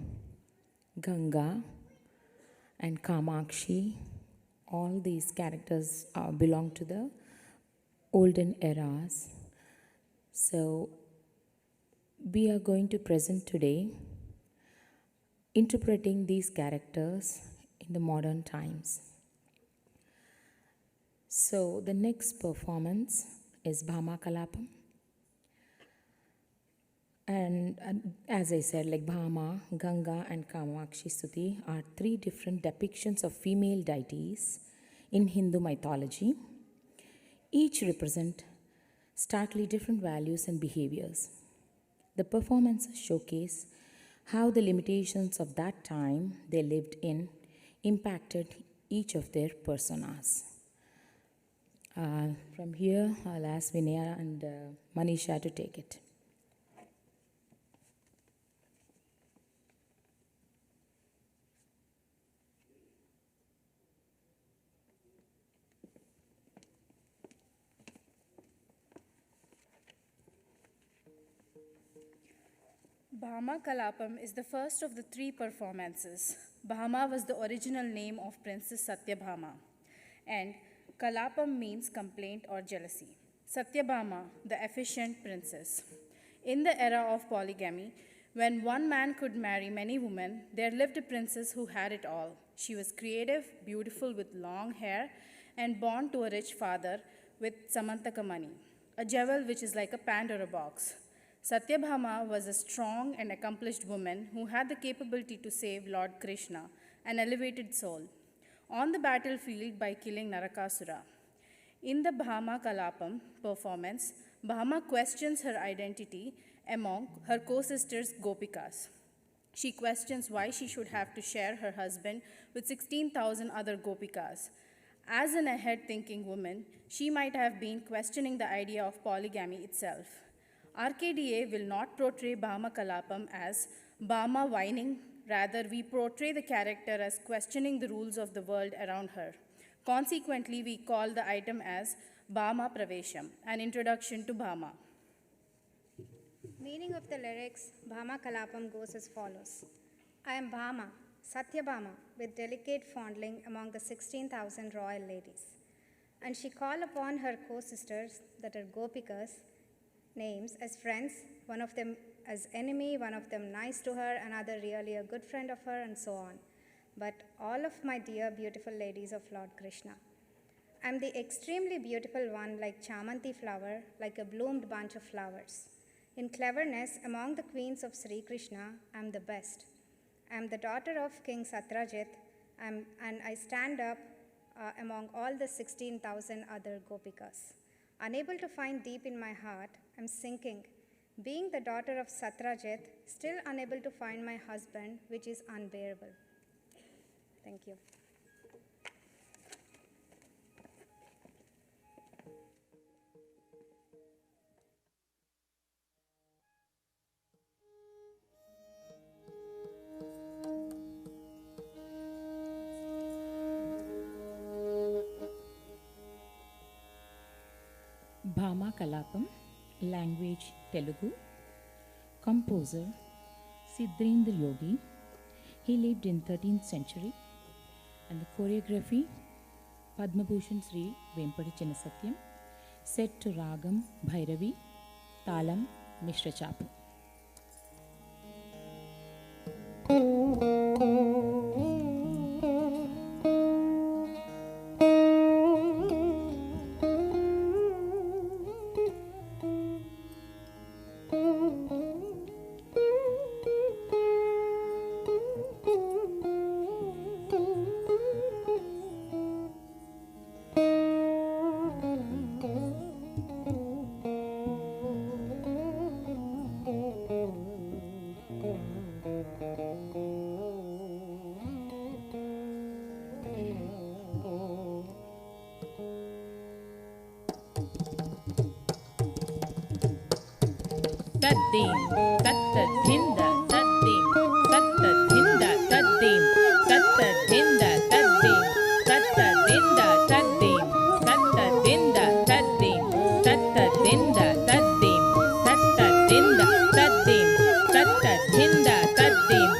Ganga, and Kamakshi. All these characters belong to the olden eras. So, we are going to present today interpreting these characters in the modern times. So, the next performance is Bhama Kalapam. And as I said, like Bhama, Ganga, and Kamakshi Stuti are three different depictions of female deities in Hindu mythology. Each represent starkly different values and behaviors. The performances showcase how the limitations of that time they lived in impacted each of their personas. From here, I'll ask Vinaya and Manisha to take it. Bhama Kalapam is the first of the three performances. Bhama was the original name of Princess Satyabhama, and Kalapam means complaint or jealousy. Satyabhama, the efficient princess. In the era of polygamy, when one man could marry many women, there lived a princess who had it all. She was creative, beautiful with long hair, and born to a rich father with Samantaka money, a jewel which is like a Pandora box. Satyabhama was a strong and accomplished woman who had the capability to save Lord Krishna, an elevated soul, on the battlefield by killing Narakasura. In the Bhama Kalapam performance, Bhama questions her identity among her co-sisters Gopikas. She questions why she should have to share her husband with 16,000 other Gopikas. As an ahead-thinking woman, she might have been questioning the idea of polygamy itself. RKDA will not portray Bhama Kalapam as Bhama whining, rather we portray the character as questioning the rules of the world around her. Consequently, we call the item as Bhama Pravesham, an introduction to Bhama. Meaning of the lyrics, Bhama Kalapam goes as follows. I am Bhama, Satyabhama, with delicate fondling among the 16,000 royal ladies. And she called upon her co-sisters, that are Gopikas, names as friends, one of them as enemy, one of them nice to her, another really a good friend of her, and so on. But all of my dear beautiful ladies of Lord Krishna. I am the extremely beautiful one like Chamanti flower, like a bloomed bunch of flowers. In cleverness, among the queens of Sri Krishna, I am the best. I am the daughter of King Satrajit, and I stand up among all the 16,000 other Gopikas. Unable to find deep in my heart, I'm sinking. Being the daughter of Satrajit, still unable to find my husband, which is unbearable. Thank you. Bhama Kalapam, language Telugu, composer Siddhendra Yogi. He lived in 13th century, and the choreography Padma Bhushan Sri Vempadi Chinnasatyam, set to Ragam Bhairavi, Talam Mishra Chapu. Taddim, tattadhinda, taddim, tattadhinda, taddim, tattadhinda, taddim, tattadhinda, taddim, tattadhinda, taddim, tattadhinda, taddim, tattadhinda, taddim, tattadhinda, taddim,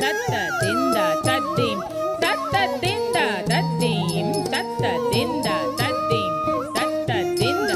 tattadhinda, taddim, tattadhinda, taddim, tattadhinda, taddim, tattadhinda,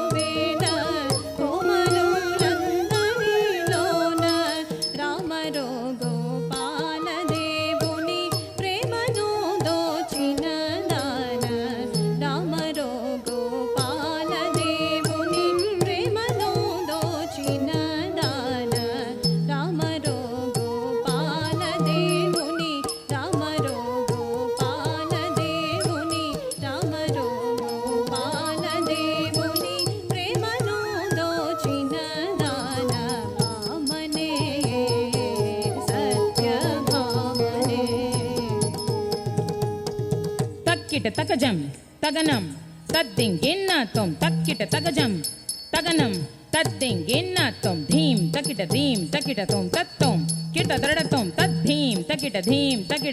takkita takajam taganam taddinginna tom takkita takajam taganam taddinginna tom dheem takita tom tattom kita daradatom taddheem takita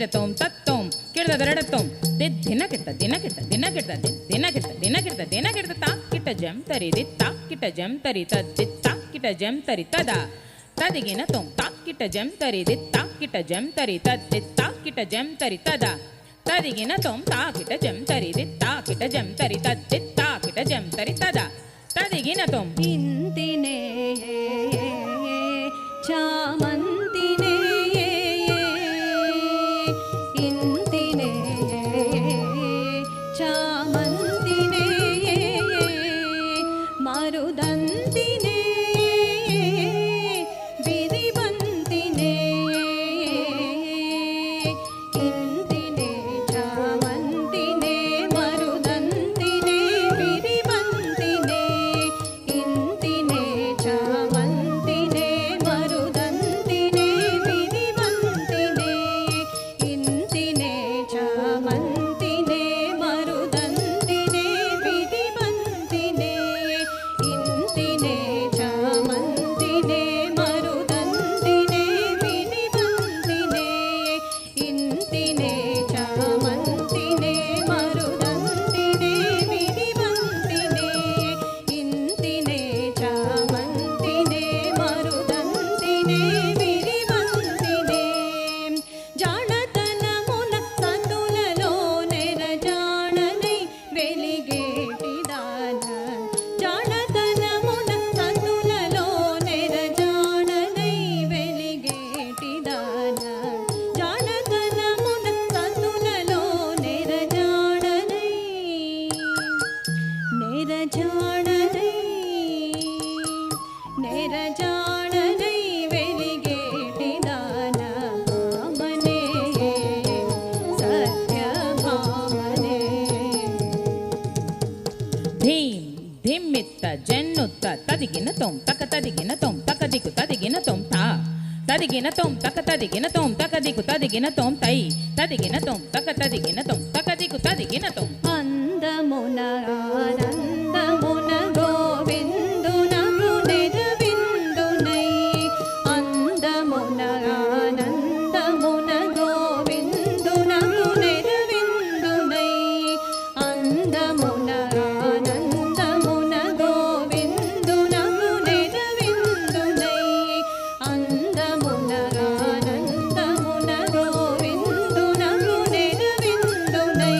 tom tattom kita daradatom dinakita takkita jam tari ditta jam tari takkita jam tari tada tadigina tom takkita jam tari ditta jam tari takkita jam tari tada tadigina tom takkita jam tari ditta jam tari takkita jam tari tada tadigina tom ఇంతినే చామంతినే ఇంతినే చామంతినే మరుదంతినే విరిబంతినే ఇంతినే చామంతినే మరుదంతినే విరిబంతినే ఇంతినే చామంతినే మరుదంతినే విరిబంతినే ఇంతినే చామంతినే మరుదంతినే విరిబంతినే ఇంతినే చామంతినే మరుదంతినే విరిబంతినే ఇంతినే చామంతినే మరుదంతినే విరిబంతినే ఇంతినే చామంతినే మరుదంతినే విరిబంతినే జానతనమున సందులలో నెరజాడనై వెలిగేటిదాన జానతనమున సందులలో నెరజాడనై వెలిగేటిదాన జానతనమున సందులలో నెరజాడనై నెరజాడనై వెలిగేటిదాన భామనే సత్యభామనే ధీం ధిమ్మిత్త జన్నుత్త తదిగిన తొం తక తదిగిన తొం తకదికు తదిగిన తొం తా తదిగిన తొం తక తదిగిన తొం తకదికు తదిగిన తొం తై తదిగిన తొం తక తదిగిన తొం తకదికు తదిగిన తొం అందమున ఆనందమున గోవిందునకు నెరవిందునై అందమున ఆనందమున గోవిందునకు నెరవిందునై అందమున ఆనందమున గోవిందునకు నెరవిందునై అందమున ఆనందమున గోవిందునకు నెరవిందునై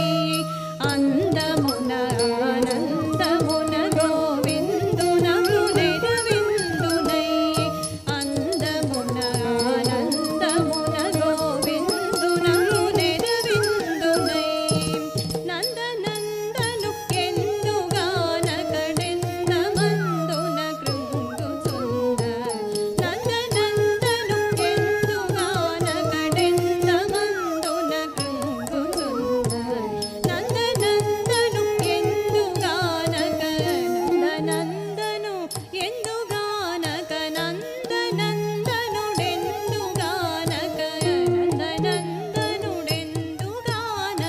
అందమున ఆనందమున గోవిందునకు నెరవిందునై అందమున ఆనందమున గోవిందునకు నెరవిందునై నందనందను ఎందుగానకడెన్న మందున కృంగుచుంద నందనందను ఎందుగానకడెన్న మందున కృంగుచుంద నందనందను ఎందుగానక నందనందను ఎందుగానక నందనందనుడెందుగానక నందనందనుడెందుగానక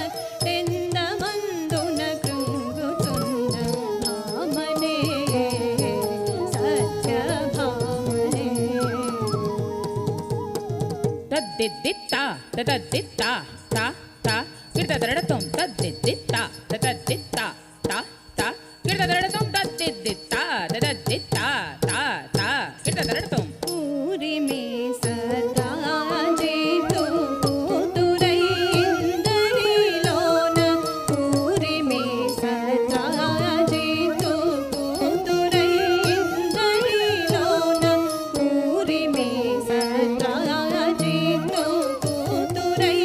ఎందమందున కృంగుచుంద భామనే సత్యభామనే తద్దిత్త తద్దిత్త తా తా కిడదరడతం తద్దిత్త తద్దిత్త తా తా కిడదరడతం తద్దిత్త తద్దిత్త తా తా కిడదరడతం ఊరిమే సదాజేతు కూతురై ఇందరిలోన ఊరిమే సదాజేతు కూతురై ఇందరిలోన ఊరిమే సదాజేతు కూతురై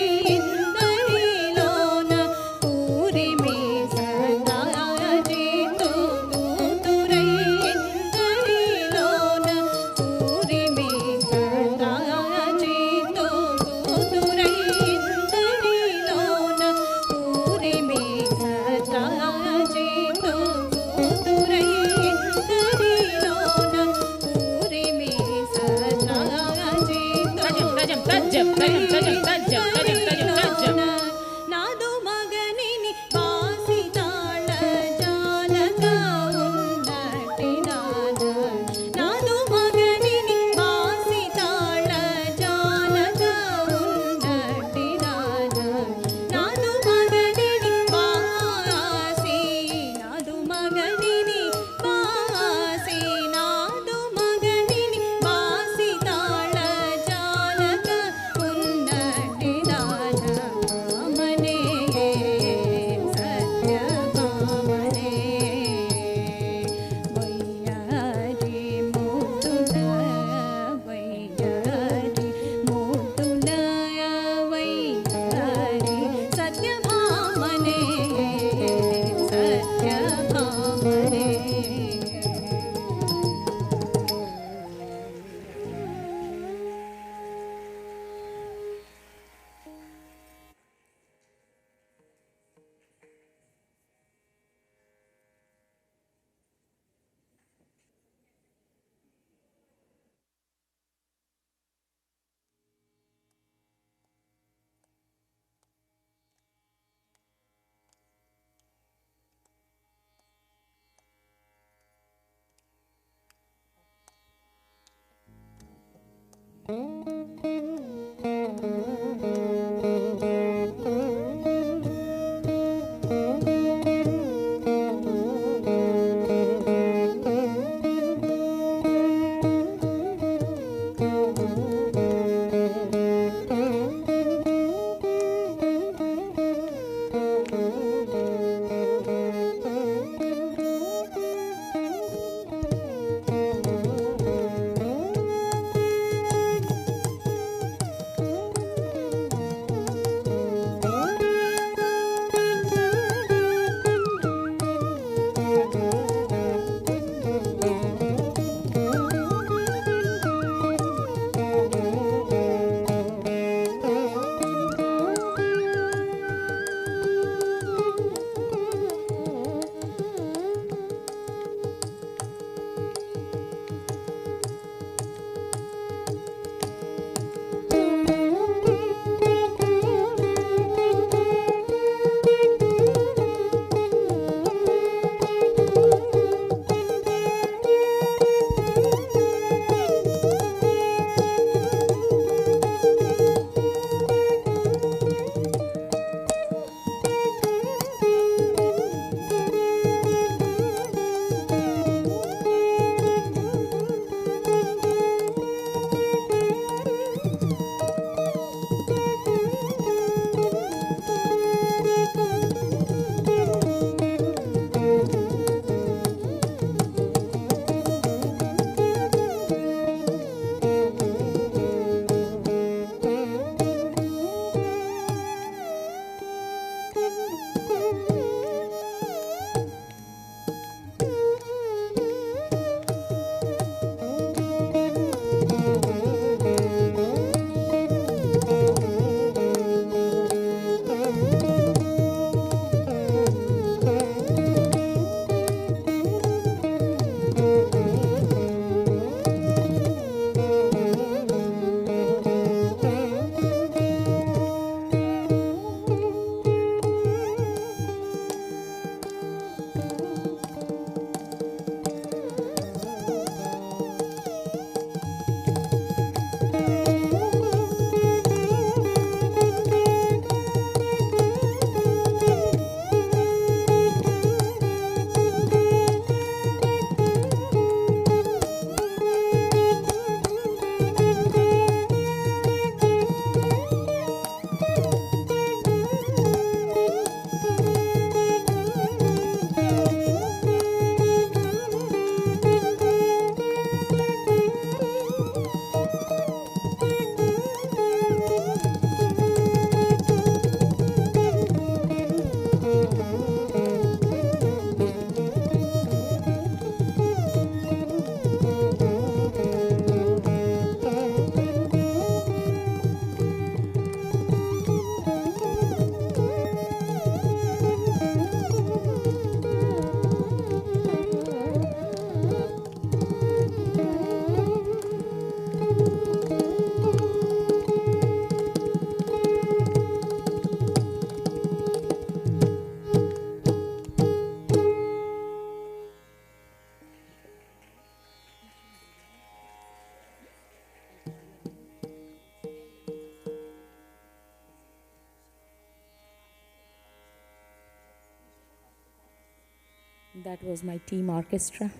That was my team orchestra.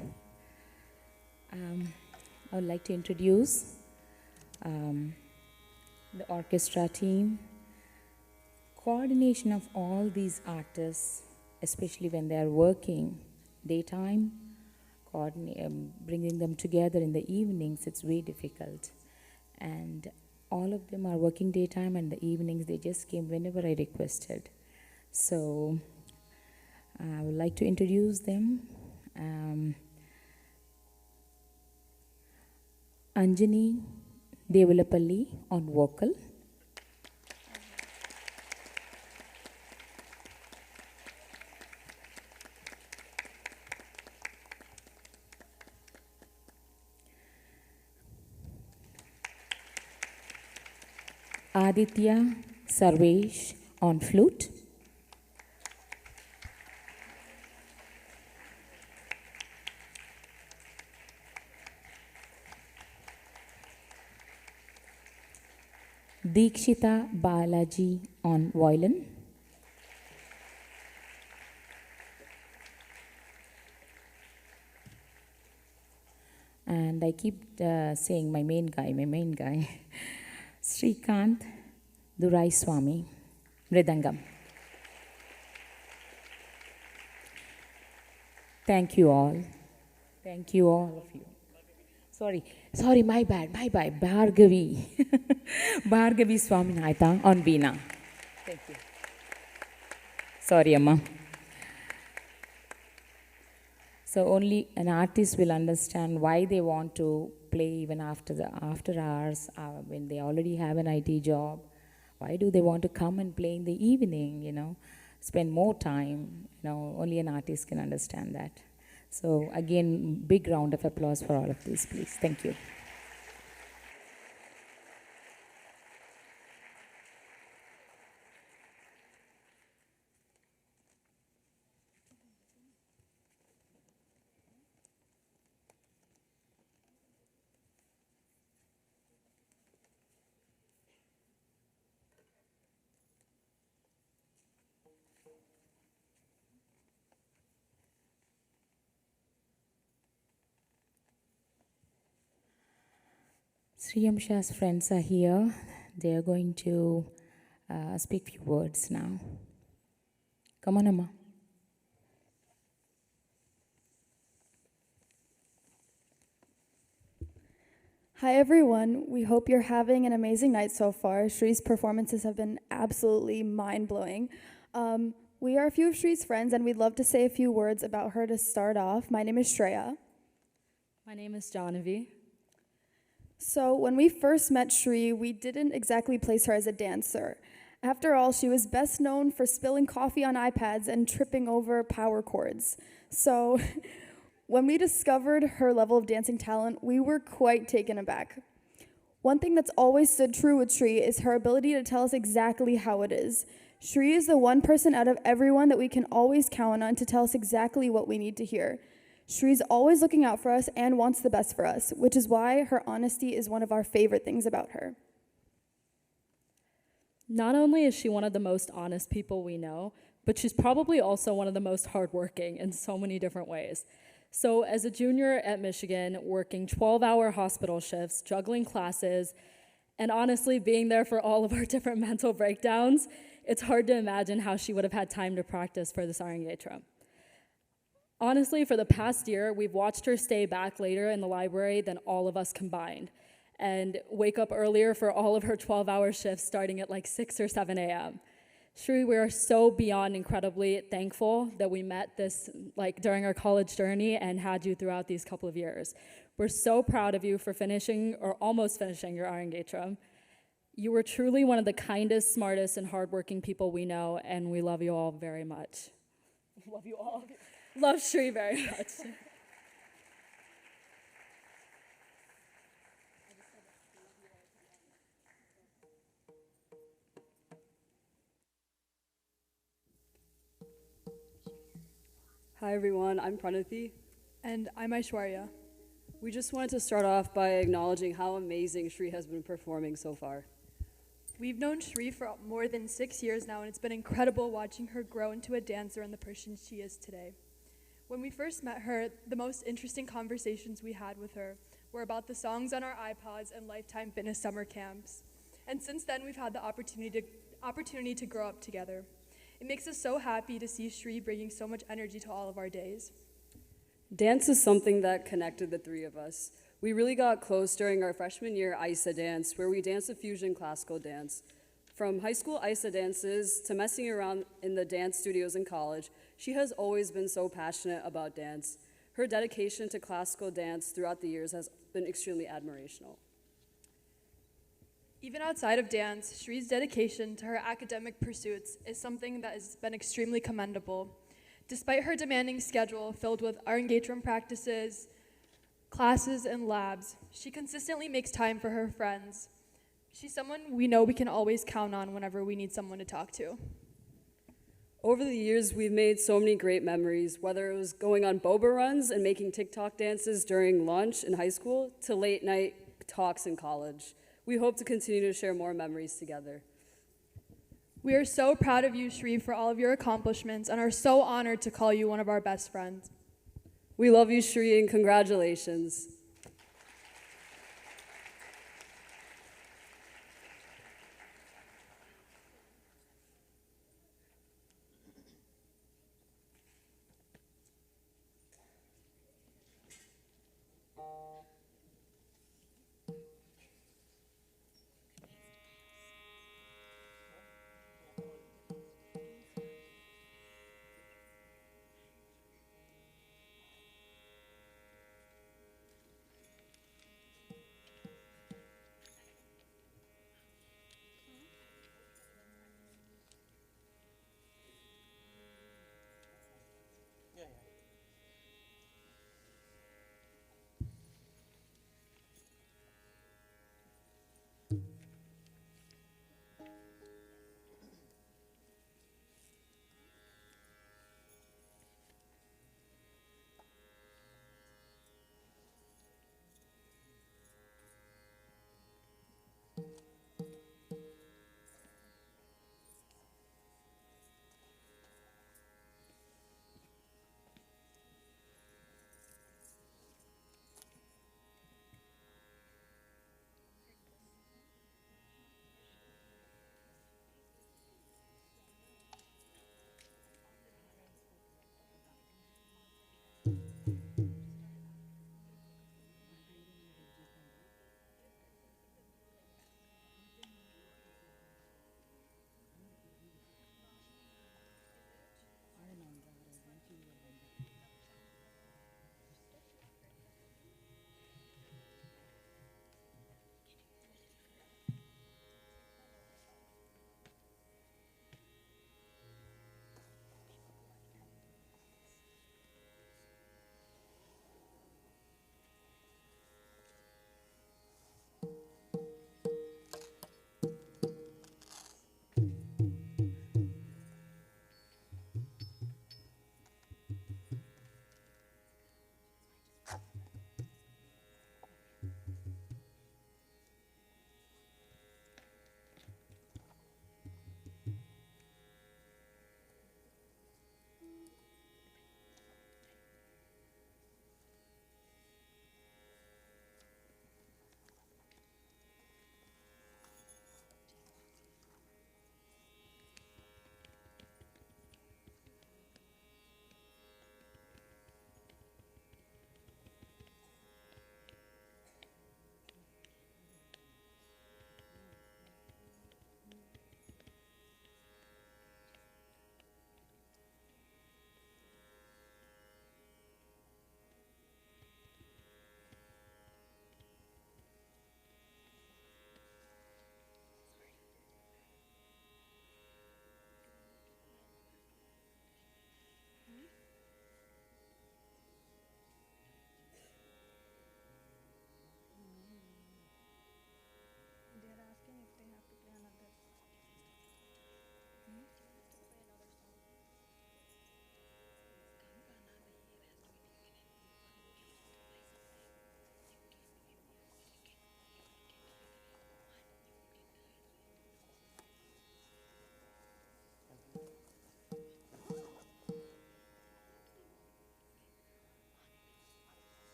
I would like to introduce the orchestra team. Coordination of all these artists, especially when they are working daytime, bringing them together in the evenings, it's very difficult. And all of them are working daytime, and the evenings they just came whenever I requested. So I would like to introduce them. Anjani Devalapalli on vocal. Aditya Sarvesh on flute. Dikshita Balaji on violin. And I keep saying my main guy. Srikant Durai Swami, Mridangam. Thank you all. Thank you all of you. Sorry, my bad. Bhargavi. Bhargavi Swaminathan on Veena. Thank you. Sorry, Amma. So only an artist will understand why they want to play even after hours, when they already have an IT job. Why do they want to come and play in the evening, spend more time? Only an artist can understand that. So again, big round of applause for all of this, please. Thank you. Sriyamsha's friends are here. They are going to speak few words now. Come on, Amma. Hi everyone, we hope you're having an amazing night so far. Shree's performances have been absolutely mind-blowing. We are a few of Shree's friends and we'd love to say a few words about her to start off. My name is Shreya. My name is Jahnavi. So when we first met Shree, we didn't exactly place her as a dancer. After all, she was best known for spilling coffee on iPads and tripping over power cords. So when we discovered her level of dancing talent, we were quite taken aback. One thing that's always stood true with Shree is her ability to tell us exactly how it is. Shree is the one person out of everyone that we can always count on to tell us exactly what we need to hear. Shree's always looking out for us and wants the best for us, which is why her honesty is one of our favorite things about her. Not only is she one of the most honest people we know, but she's probably also one of the most hardworking in so many different ways. So as a junior at Michigan, working 12-hour hospital shifts, juggling classes, and honestly being there for all of our different mental breakdowns, it's hard to imagine how she would have had time to practice for this Arangetram. Honestly, for the past year, we've watched her stay back later in the library than all of us combined and wake up earlier for all of her 12-hour shifts starting at like 6 or 7 a.m. Shri, we are so beyond incredibly thankful that we met this during our college journey and had you throughout these couple of years. We're so proud of you for finishing or almost finishing your Arangetram. You were truly one of the kindest, smartest, and hardworking people we know, and we love you all very much. Love you all. Love Shri very much. Hi everyone, I'm Pranati. And I'm Aishwarya. We just wanted to start off by acknowledging how amazing Shri has been performing so far. We've known Shree for more than 6 years now, and it's been incredible watching her grow into a dancer and the person she is today. When we first met her, the most interesting conversations we had with her were about the songs on our iPods and Lifetime Fitness summer camps. And since then, we've had the opportunity to grow up together. It makes us so happy to see Shree bringing so much energy to all of our days. Dance is something that connected the three of us. We really got close during our freshman year ISA dance, where we danced a fusion classical dance. From high school ISA dances to messing around in the dance studios in college, she has always been so passionate about dance. Her dedication to classical dance throughout the years has been extremely admirational. Even outside of dance, Shree's dedication to her academic pursuits is something that has been extremely commendable. Despite her demanding schedule filled with Arangetram practices, classes, and labs, she consistently makes time for her friends. She's someone we know we can always count on whenever we need someone to talk to. Over the years, we've made so many great memories, whether it was going on boba runs and making TikTok dances during lunch in high school to late night talks in college. We hope to continue to share more memories together. We are so proud of you, Shri, for all of your accomplishments and are so honored to call you one of our best friends. We love you, Shri, and congratulations.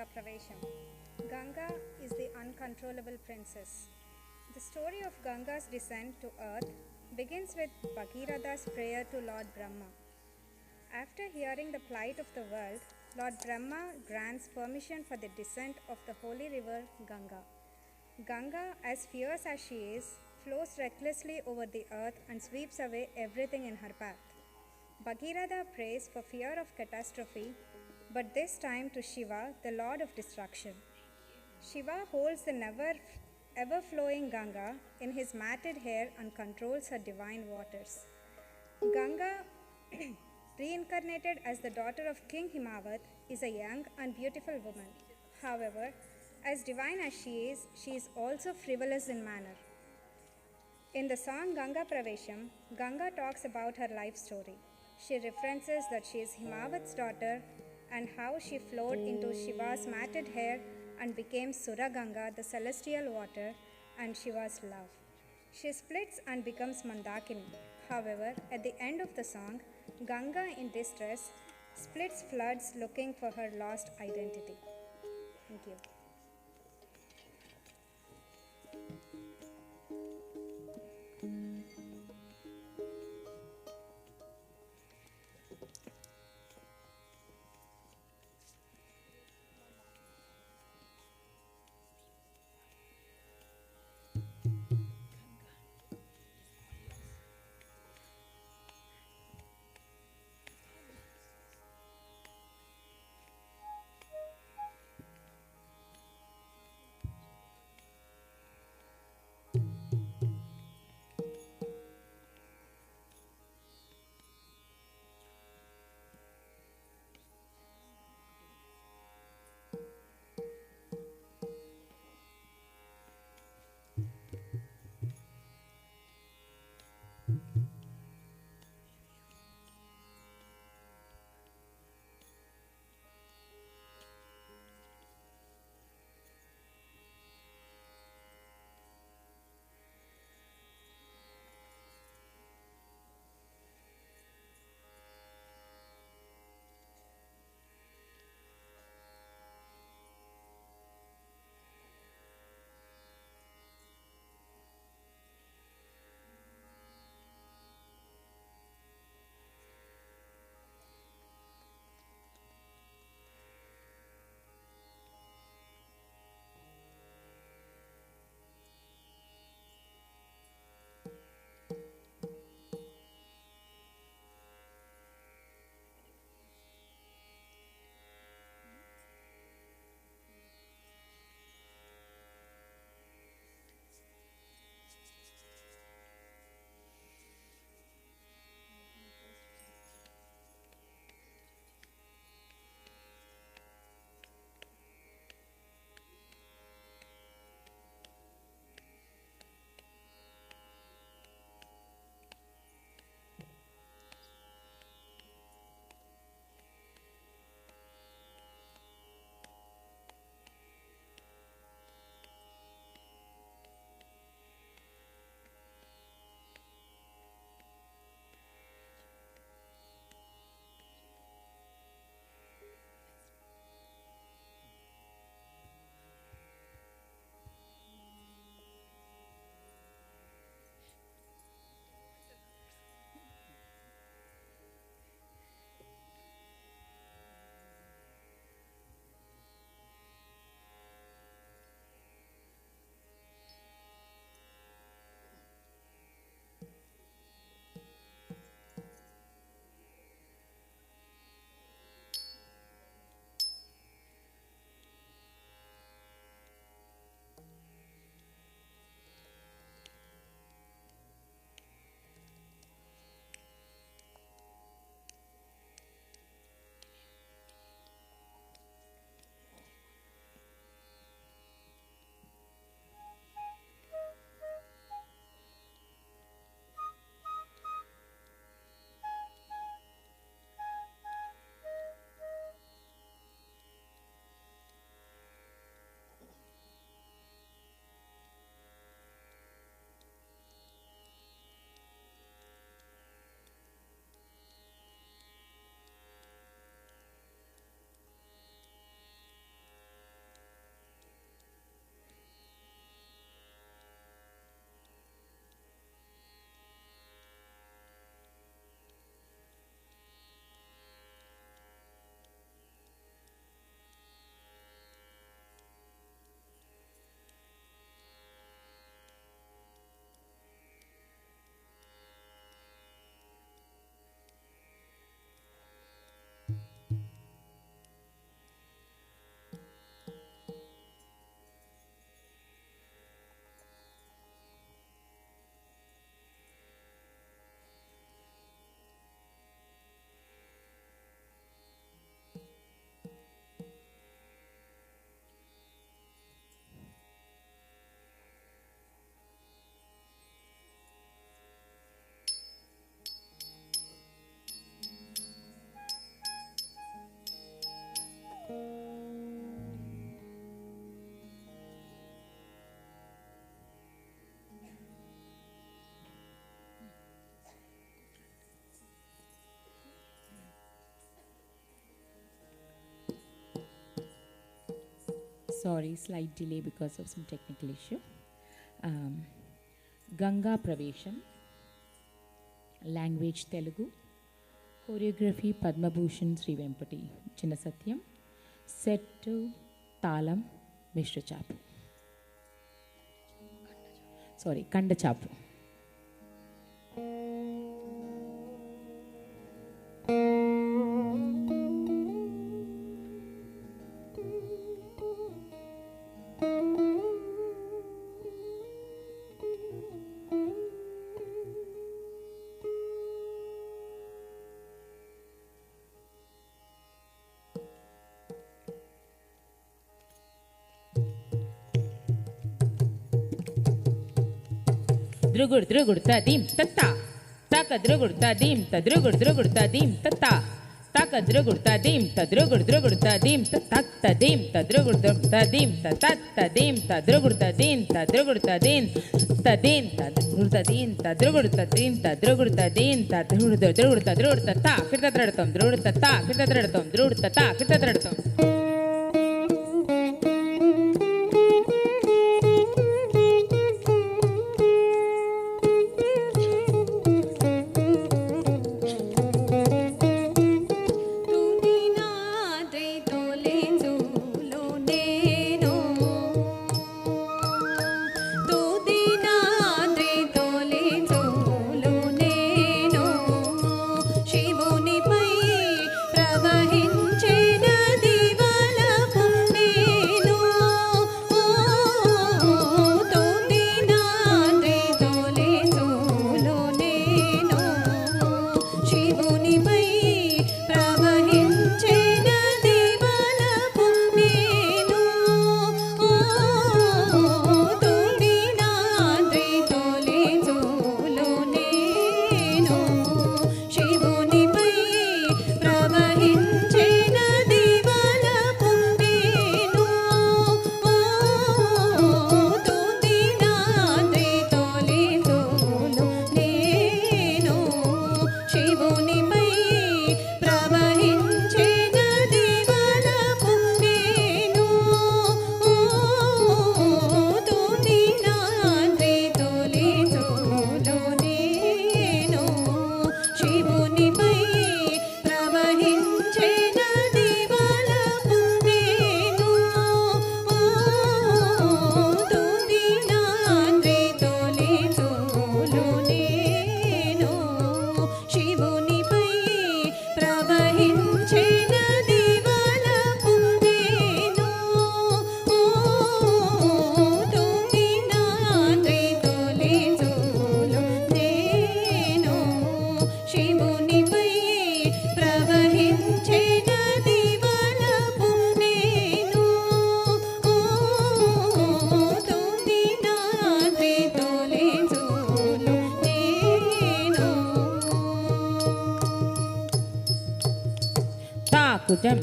Ganga Pravesham. Ganga is the uncontrollable princess. The story of Ganga's descent to earth begins with Bhagirath's prayer to Lord Brahma. After hearing the plight of the world, Lord Brahma grants permission for the descent of the holy river Ganga. Ganga, as fierce as she is, flows recklessly over the earth and sweeps away everything in her path. Bhagiratha prays for fear of catastrophe, but this time to Shiva, the lord of destruction. Shiva holds the never ever flowing Ganga in his matted hair and controls her divine waters. Ganga, reincarnated as the daughter of King Himavat, is a young and beautiful woman. However, as divine as she is also frivolous in manner. In the song Ganga Pravesham, Ganga talks about her life story. She references that she is Himavat's daughter and how she flowed into Shiva's matted hair and became Sura Ganga, the celestial water, and Shiva's love. She splits and becomes Mandakini. However, at the end of the song, Ganga in distress splits floods looking for her lost identity. Thank you. Sorry, slight delay because of some technical issue. Ganga Pravesham, language Telugu, choreography Padma Bhushan Sri Vempati Chinasatyam, set to Talam Mishra Chapu. Sorry, Kanda Chapu. Drugur drugur ta dim tata, taka drugur ta dim ta drugur drugur ta dim tata, taka drugur ta dim ta drugur drugur ta dim ta ta dim ta drugur drugur ta dim ta dim ta drugur ta din ta drugur ta din ta din ta drugur ta din ta drugur ta din ta drugur ta din ta drugur ta drugur ta ta kirta tradtam drugur ta ta kirta tradtam drugur ta ta kirta tradtam. Kutam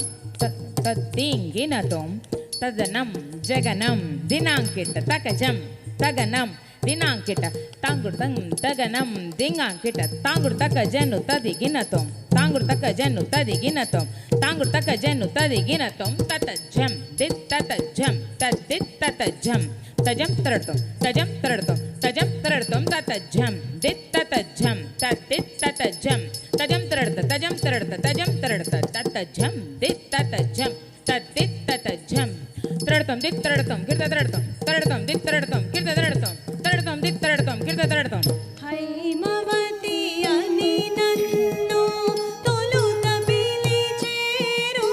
tadinginatom tadanam jaganam dinankita takajam taganam dinankita tangurtam taganam dingankita tangur takajanu tadiginatom tangur takajanu tadiginatom tangur takajanu tadiginatom tatajam dit tatajam tadit tatajam tajam taratum tajam taratum tajam taratum tatajam dit tatajam tadit tatajam tajam tarata tajam tarata tajam tarata tatajam dit tatajam tadit tatajam taratum dit taratum kirta taratum taratum dit taratum kirta taratum taratum dit taratum kirta taratum Haimavathi అని నన్ను తొలుత పిలిచేరు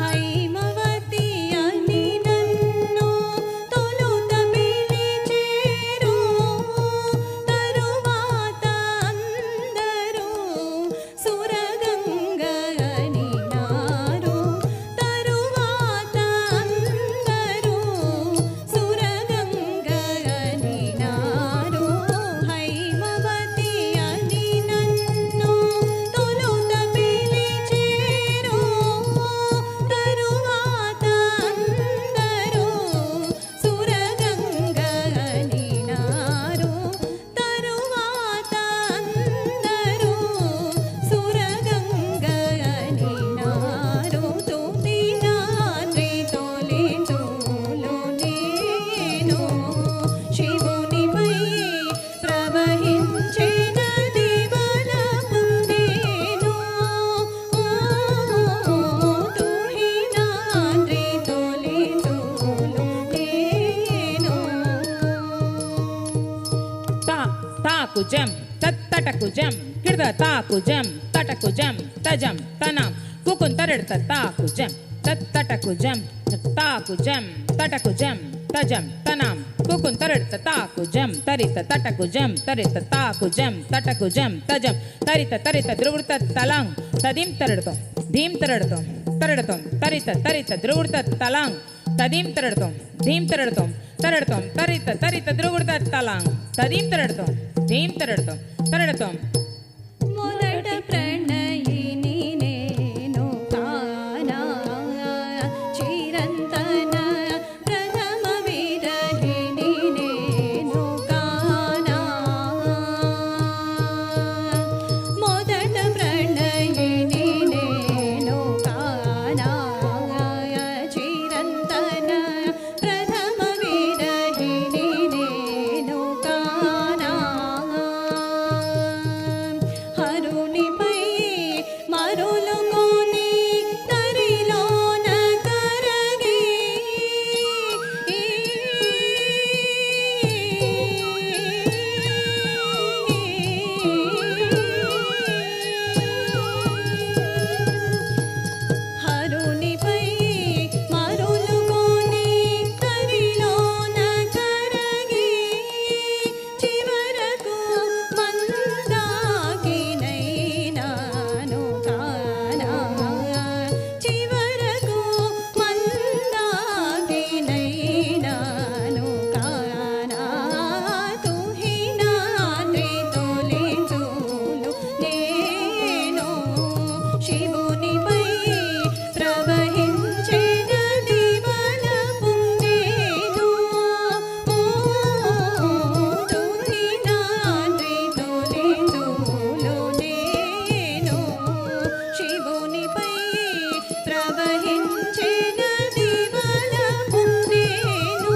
హైమవతి అని నన్ను తొలుత పిలిచేరు తరువాత అందరూ సురగంగ అని నా kujam, tattata kujam, kirda ta kujam, tata kujam, tajam, tanam, kukun tarir tata kujam, tattata kujam, ta kujam, tata kujam, tajam, tanam, kukun tarir tata kujam, tarita tata kujam, tarita ta kujam, tata kujam, tajam, tarita drurta talang, tadim tarirto, dim tarirto, tarita drurta talang, tadim tarirto, dim tarirto, tarita drurta talang, tadim tarirto, dim tarirto, మొదట ప్రణయిని నేను కానా చిరంతన ప్రథమ విరహిణి నేను కానా మొదట ప్రణయిని నేను కానా చిరంతన ప్రథమ విరహిణి నేను కానా హరునిపై మరులుకొని తరిలోన కరగి హరునిపై మరులుకొని తరిలోన కరగి చివరకు మందాకినైనాను కానా చివరకు మందాకినైనాను కానా తుహినాద్రి తొలిచూలు నేను శివునిపై ప్రవహించే నది వలపు నేను తుహినాద్రి తొలిచూలు నేను శివునిపై ప్రవహించే నది వలపు నేను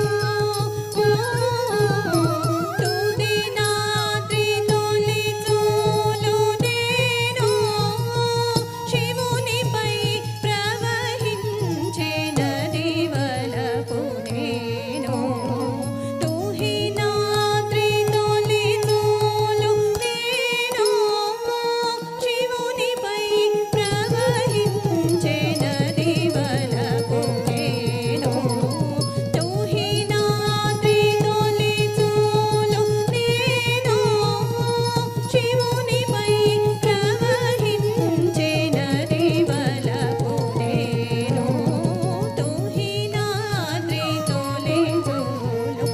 తుదినాద్రి తొలిచూలు నేను శివునిపై ప్రవహించే నది వలపు నేను తుహినాద్రి తొలిచూలు నేను శివునిపై ప్రవహించే నది వలపు నేను తుహినాద్రి తొలిచూలు నేను శివునిపై ప్రవహించే నది వలపు నేను తుహినాద్రి తొలిచూలు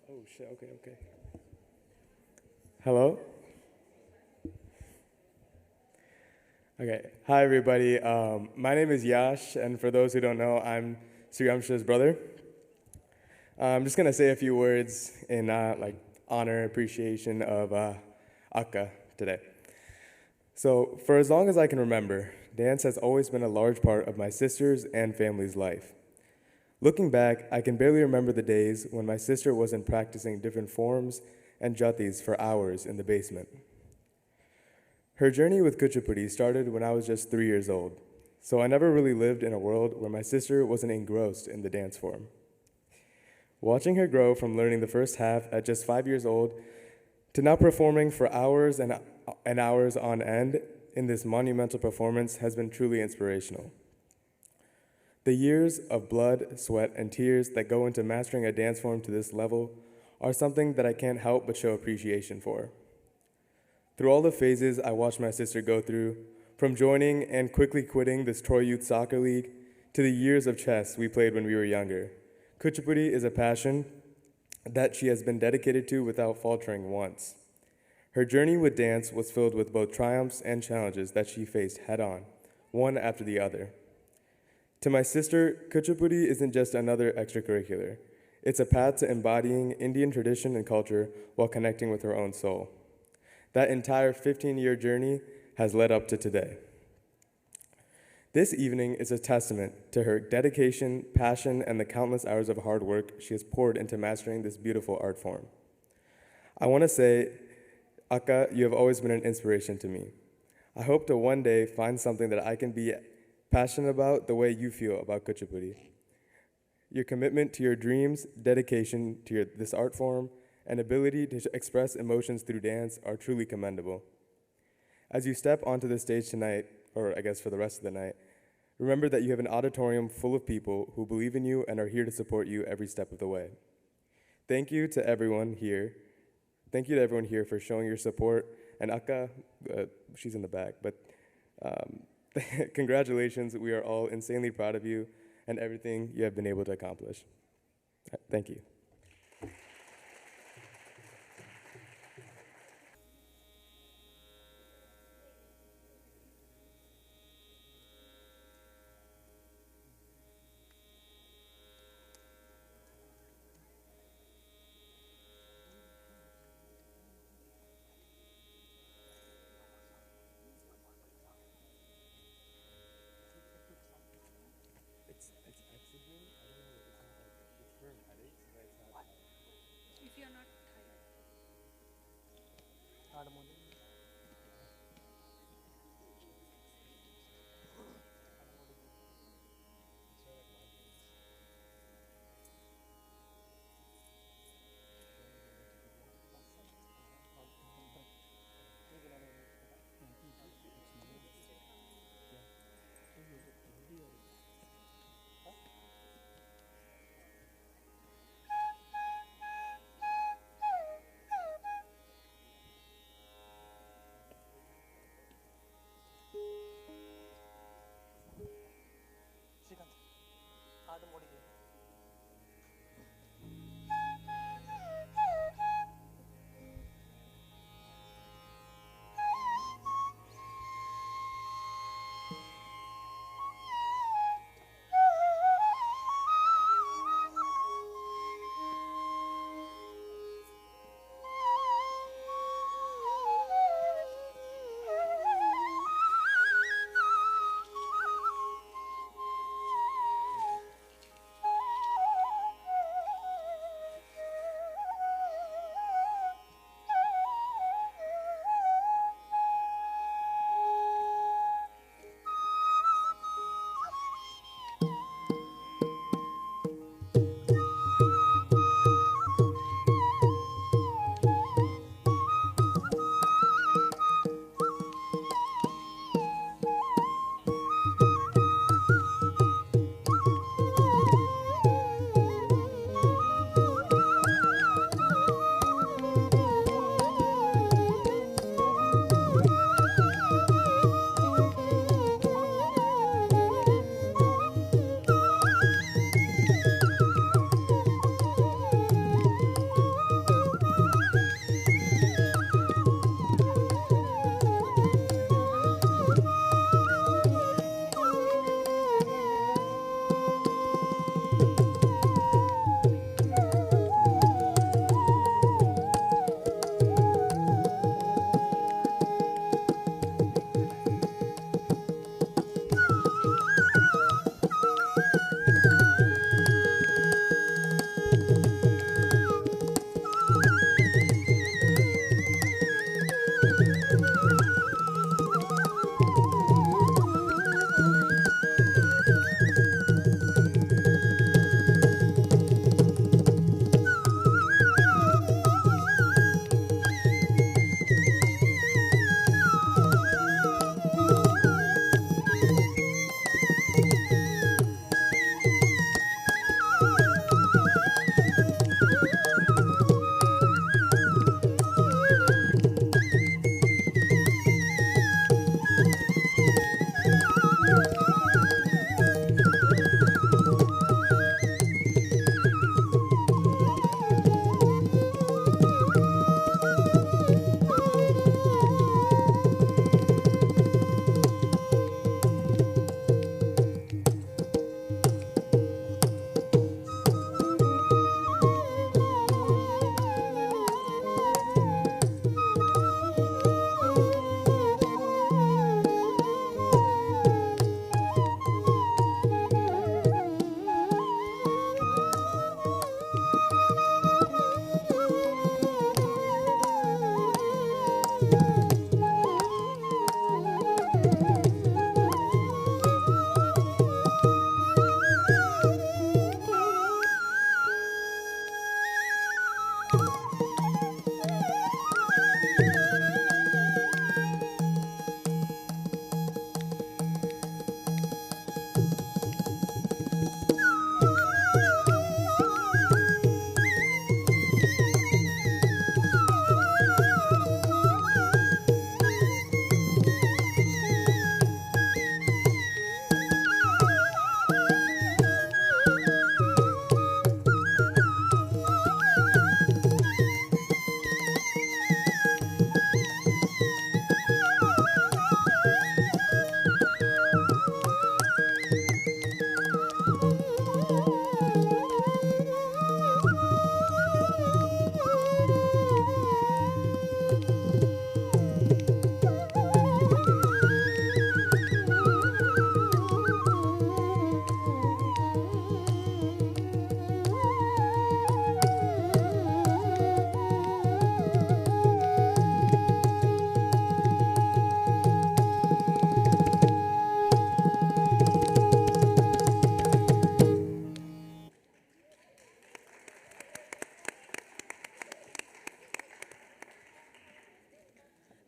Oh shit, okay. Hello? Okay, hi everybody. My name is Yash, and for those who don't know, I'm Suyamsha's brother. I'm just gonna say a few words in honor, appreciation of Akka today. So, for as long as I can remember, dance has always been a large part of my sister's and family's life. Looking back, I can barely remember the days when my sister wasn't practicing different forms and jatis for hours in the basement. Her journey with Kuchipudi started when I was just 3 years old, so I never really lived in a world where my sister wasn't engrossed in the dance form. Watching her grow from learning the first half at just 5 years old to now performing for hours and hours on end in this monumental performance has been truly inspirational. The years of blood, sweat, and tears that go into mastering a dance form to this level are something that I can't help but show appreciation for. Through all the phases I watched my sister go through, from joining and quickly quitting this Troy Youth Soccer League to the years of chess we played when we were younger, Kuchipudi is a passion that she has been dedicated to without faltering once. Her journey with dance was filled with both triumphs and challenges that she faced head-on, one after the other. To my sister, Kuchipudi isn't just another extracurricular. It's a path to embodying Indian tradition and culture while connecting with her own soul. That entire 15-year journey has led up to today. This evening is a testament to her dedication, passion, and the countless hours of hard work she has poured into mastering this beautiful art form. I want to say, Akka, you have always been an inspiration to me. I hope to one day find something that I can be passionate about the way you feel about Kuchipudi. Your commitment to your dreams, dedication to this art form, and ability to express emotions through dance are truly commendable. As you step onto the stage tonight, or I guess for the rest of the night, remember that you have an auditorium full of people who believe in you and are here to support you every step of the way. Thank you to everyone here. Thank you to everyone here for showing your support. And Akka, she's in the back, but congratulations. We are all insanely proud of you and everything you have been able to accomplish. Thank you. It's oxygen. I don't know. It's not like it's for headaches, but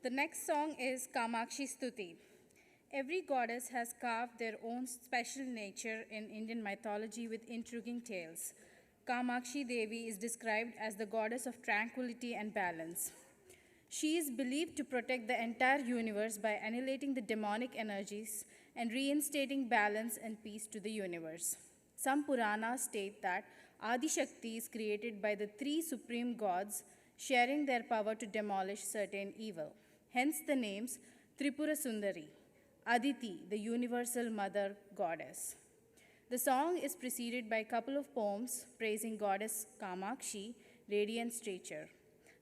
The next song is Kamakshi Stuti. Every goddess has carved their own special nature in Indian mythology with intriguing tales. Kamakshi Devi is described as the goddess of tranquility and balance. She is believed to protect the entire universe by annihilating the demonic energies and reinstating balance and peace to the universe. Some Puranas state that Adi Shakti is created by the three supreme gods sharing their power to demolish certain evil. Hence the names Tripura Sundari, Aditi, the universal mother goddess. The song is preceded by a couple of poems praising goddess Kamakshi, radiant stature.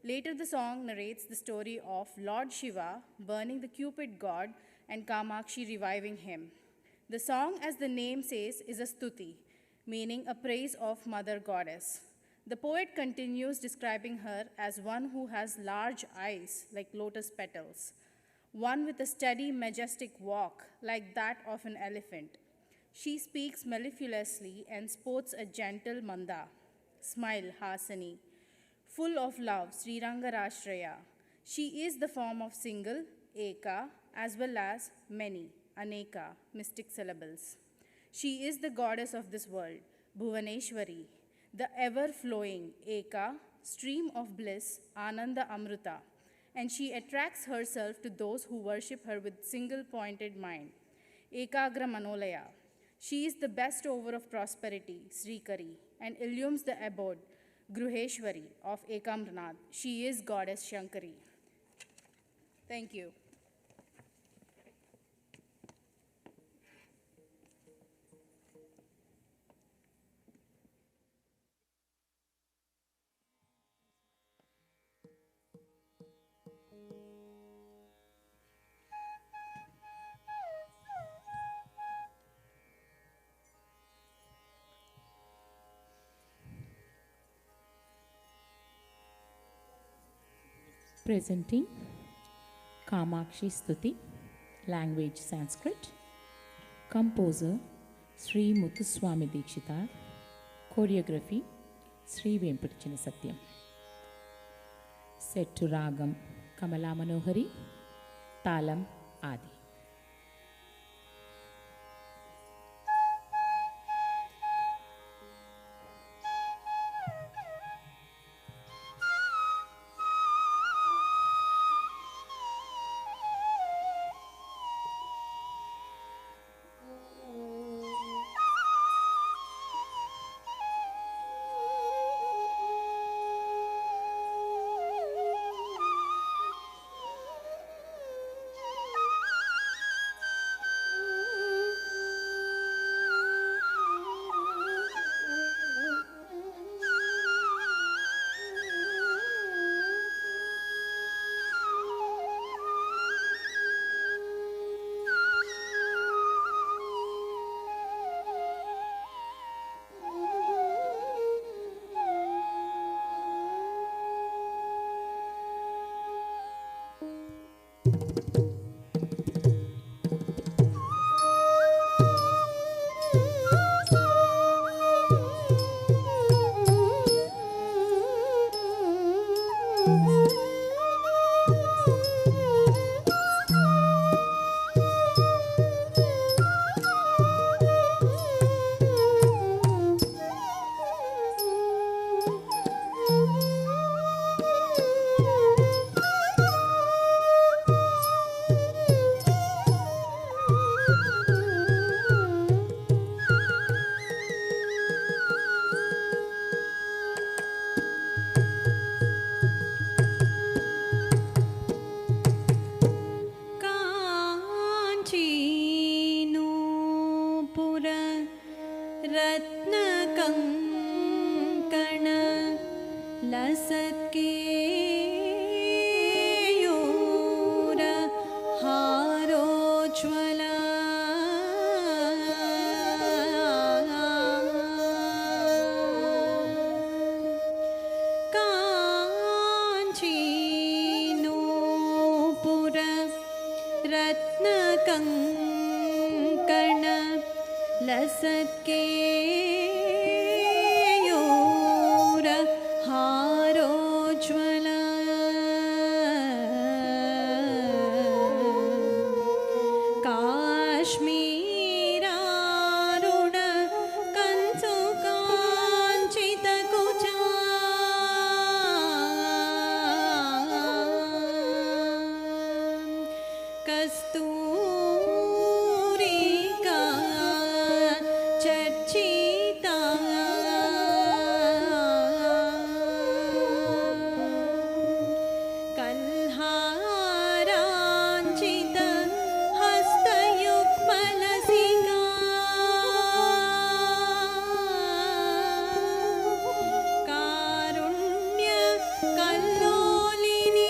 Later, the song narrates the story of Lord Shiva burning the Cupid god and Kamakshi reviving him. The song, as the name says, is a stuti, meaning a praise of Mother Goddess. The poet continues describing her as one who has large eyes like lotus petals, one with a steady, majestic walk like that of an elephant. She speaks mellifluously and sports a gentle manda, smile Hasani, full of love, Sriranga Rashraya. She is the form of single, Eka, as well as many, Aneka, mystic syllables. She is the goddess of this world, Bhuvaneshwari, the ever-flowing Eka, stream of bliss, Ananda Amruta, and she attracts herself to those who worship her with single-pointed mind, Ekagra Manolaya. She is the best over of prosperity, Srikari, and illumes the abode, Gruheshwari of Ekamranath. She is goddess Shankari. Thank you. Presenting Kamakshi Stuti, language Sanskrit, composer Sri Muthuswami Dikshitar, choreography Sri Vempatichina Satyam. Set to Ragam Kamala Manohari, Talam Adi. Kasturika चर्चिता कल्हाराञ्चित हस्तयुग्मलसिका कारुण्य कल्लोलिनी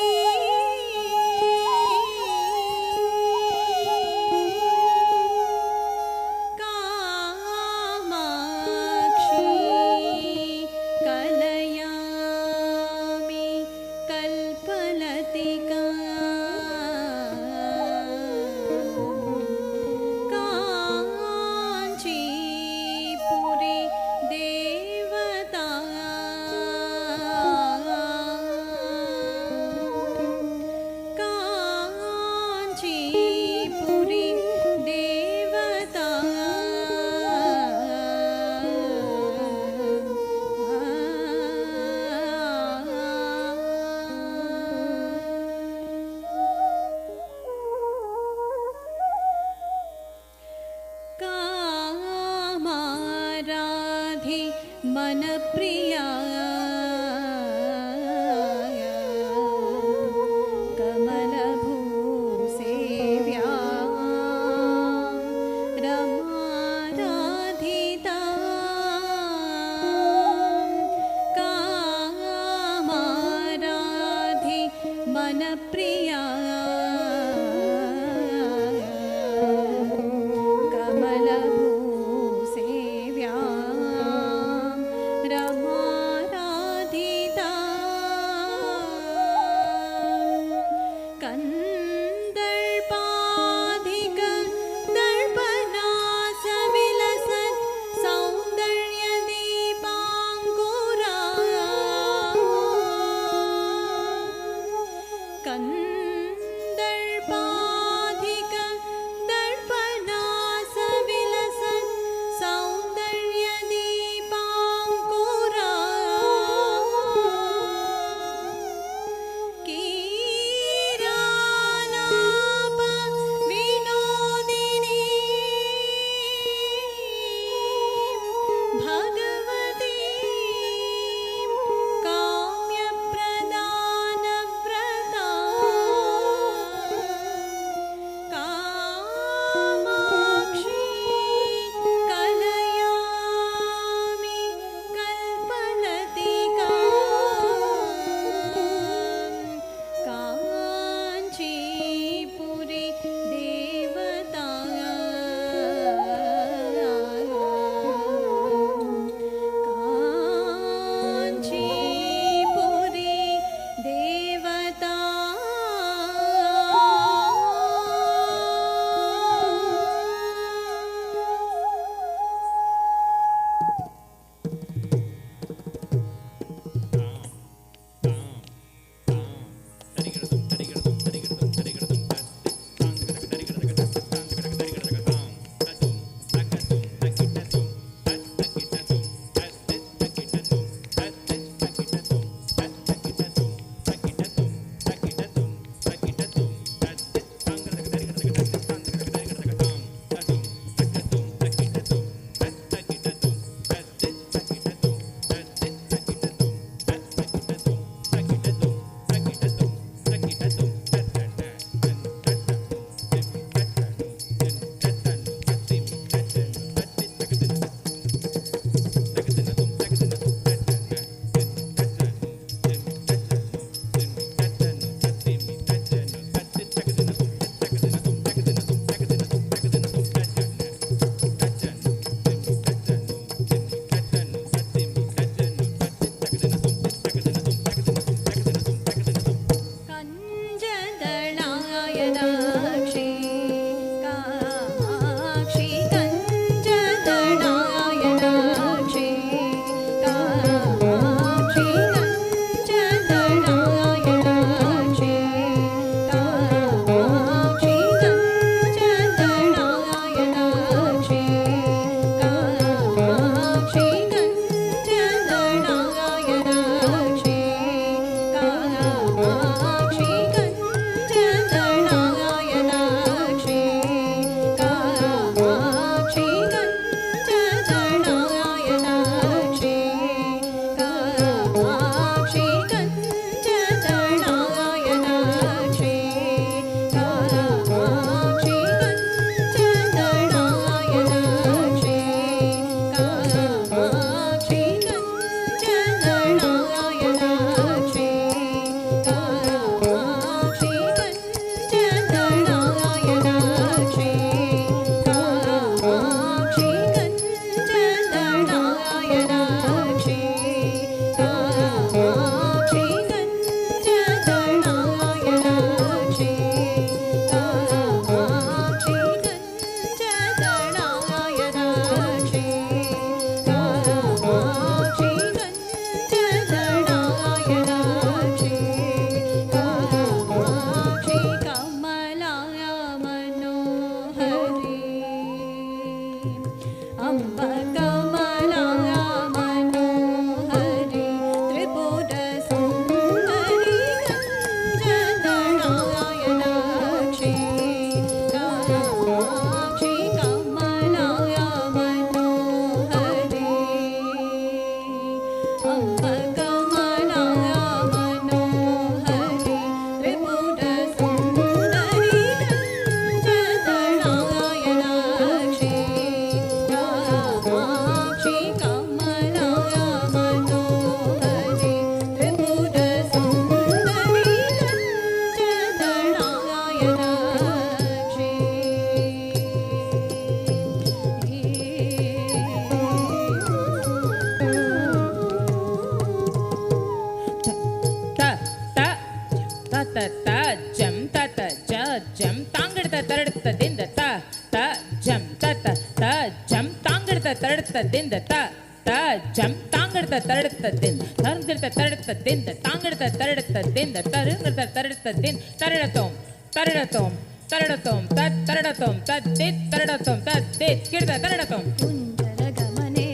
ದಿಂದ ತ ಜಂ ತಾಂಗಡ್ತ ತರಡತ ದಿಂದ ತರ್ಗಡ್ತ ತರಡತ ದಿಂದ ತಾಂಗಡ್ತ ತರಡತ ದಿಂದ ತರ್ಗಡ್ತ ತರಡತ ದಿಂದ ತರಡತೋಂ ತರಡತೋಂ ತರಡತೋಂ ತತ್ ತರಡತೋಂ ತತ್ ದಿತ್ ತರಡತೋಂ ತತ್ ದಿತ್ ಕಿಡ್ದ ತರಡತೋಂ ಕುಂಜರಗಮನೆ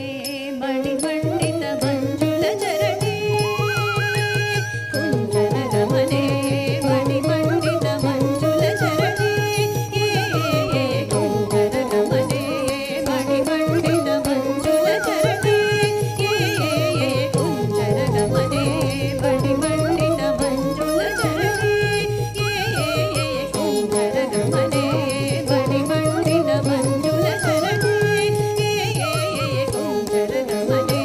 ಮಣಿಮಂಡಿತ ಮಂಜುಳ ಚರಣೆ ಕುಂಜರಗಮನೆ ಮಣಿಮಂಡಿತ ಮಂಜುಳ ಚರಣೆ ಕುಂಜರಗಮನೆ ಮಣಿಮಂಡಿತ ಮಂಜುಳ ಚರಣೆ ಕುಂಜರಗಮನೆ ಮಣಿಮಂಡಿತ ಮಂಜುಳ ಚರಣೆ ಕುಂಜರಗಮನೆ ಮಣಿಮಂಡಿತ ಮಂಜುಳ ಚರಣೆ ಕುಂಜರಗಮನೆ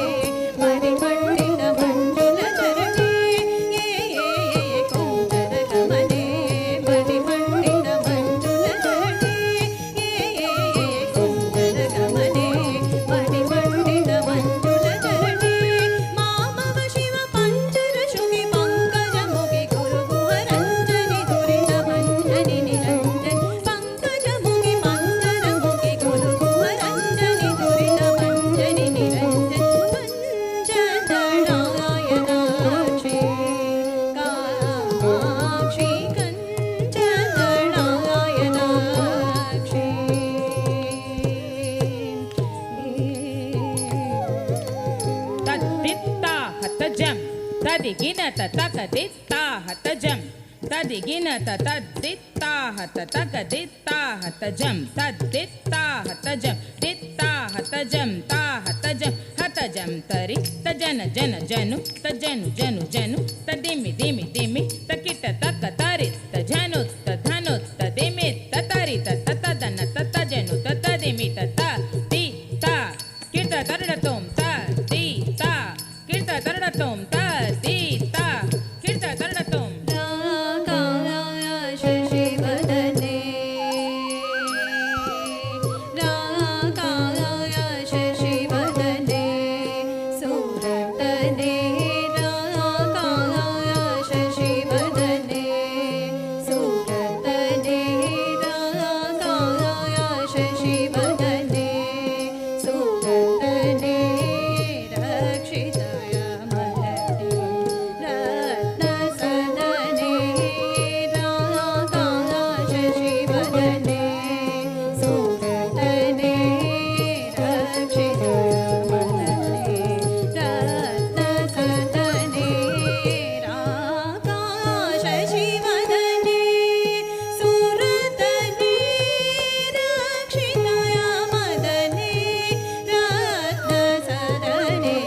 ಮಣಿಮಂಡಿತ ಮಂಜುಳ ಚರಣೆ ಕುಂಜರಗಮನೆ ಮಣಿಮಂಡಿತ ಮಂಜುಳ ಚರಣೆ ಕುಂಜರಗಮನೆ ಮಣಿಮಂಡಿತ ಮಂಜುಳ ಚರಣೆ ಮಾಮವ ಶಿವ ಪಂಚರ ಶುಗಿ ಪಂಕಜ ಮುಗಿ ಗುರು ಗುಹರಂಜನಿ ದುರಿತ ಮಂಜನಿ ನಿರಂಜನ್ ಪಂಕಜ ಮುಗಿ ಪಂಕಜ ಮುಗಿ ಗುರು ಗುಹರಂಜನಿ ದುರಿತ ಮಂಜನಿ ನಿರಂಜನ್ ಪಂಚದಳಾಯನಾಕ್ಷಿ ಕಾಮಾಕ್ಷಿ ಕಂಚದಳಾಯನಾಕ್ಷಿ ತದ್ದಿತ್ತ ಹತಜಂ ತದಿಗಿನ ತತಕದಿತ್ತ ಹತಜಂ ತದಿಗಿನ ತದ್ದಿತ್ತ ಹತ ತಕದಿತ್ತ ಹತಜಂ ತದ್ದಿತ್ತ ಹತಜಂ ದಿತ್ತ ಹತಜಂ ತಾ ಹತಜಂ ಹತಜಂ ತರಿ ತಜನ ಜನ ಜನು ತಜನು ಜನು ಜನು ತದಿಮಿ ದಿಮಿ ದಿಮಿ ತಕಿಟ ತಕ ತರಿ ತಜನು ತಧನು ತದಿಮಿ ತತರಿ ತತದನ ತತಜನು ತತದಿಮಿ ತತ ತಿ ತಾ ಕಿಟ ತರಡತೋಂ ತ ತಿ ತಾ ಕಿಟ ತರಡತೋಂ ತ ತಿ ತಾ ಕಿಟ ತರಡತೋಂ ರಾಗಾಯ ಶಶಿವದನೆ ರಾಗಾಯ ಶಶಿವದನೆ ಸುರತನೆ ರಾಗಾಯ ಶಶಿವದನೆ ಸುರತನೆ ರಾಗಾಯ ಶಶಿವದನೆ ಸುರತನೆ ರಕ್ಷಿತಯ ಮದನೆ ರತ್ನ ಸದನೆ ರಾಗಾಯ ಶಶಿವದನೆ ಸುರತನೆ ರಕ್ಷಿತಯ ಮದನೆ ರತ್ನ ಸದನೆ ರಾಗಾಯ ಶಶಿವದನೆ ಸುರತನೆ ರಕ್ಷಿತಯ ಮದನೆ ರತ್ನ ಸದನೆ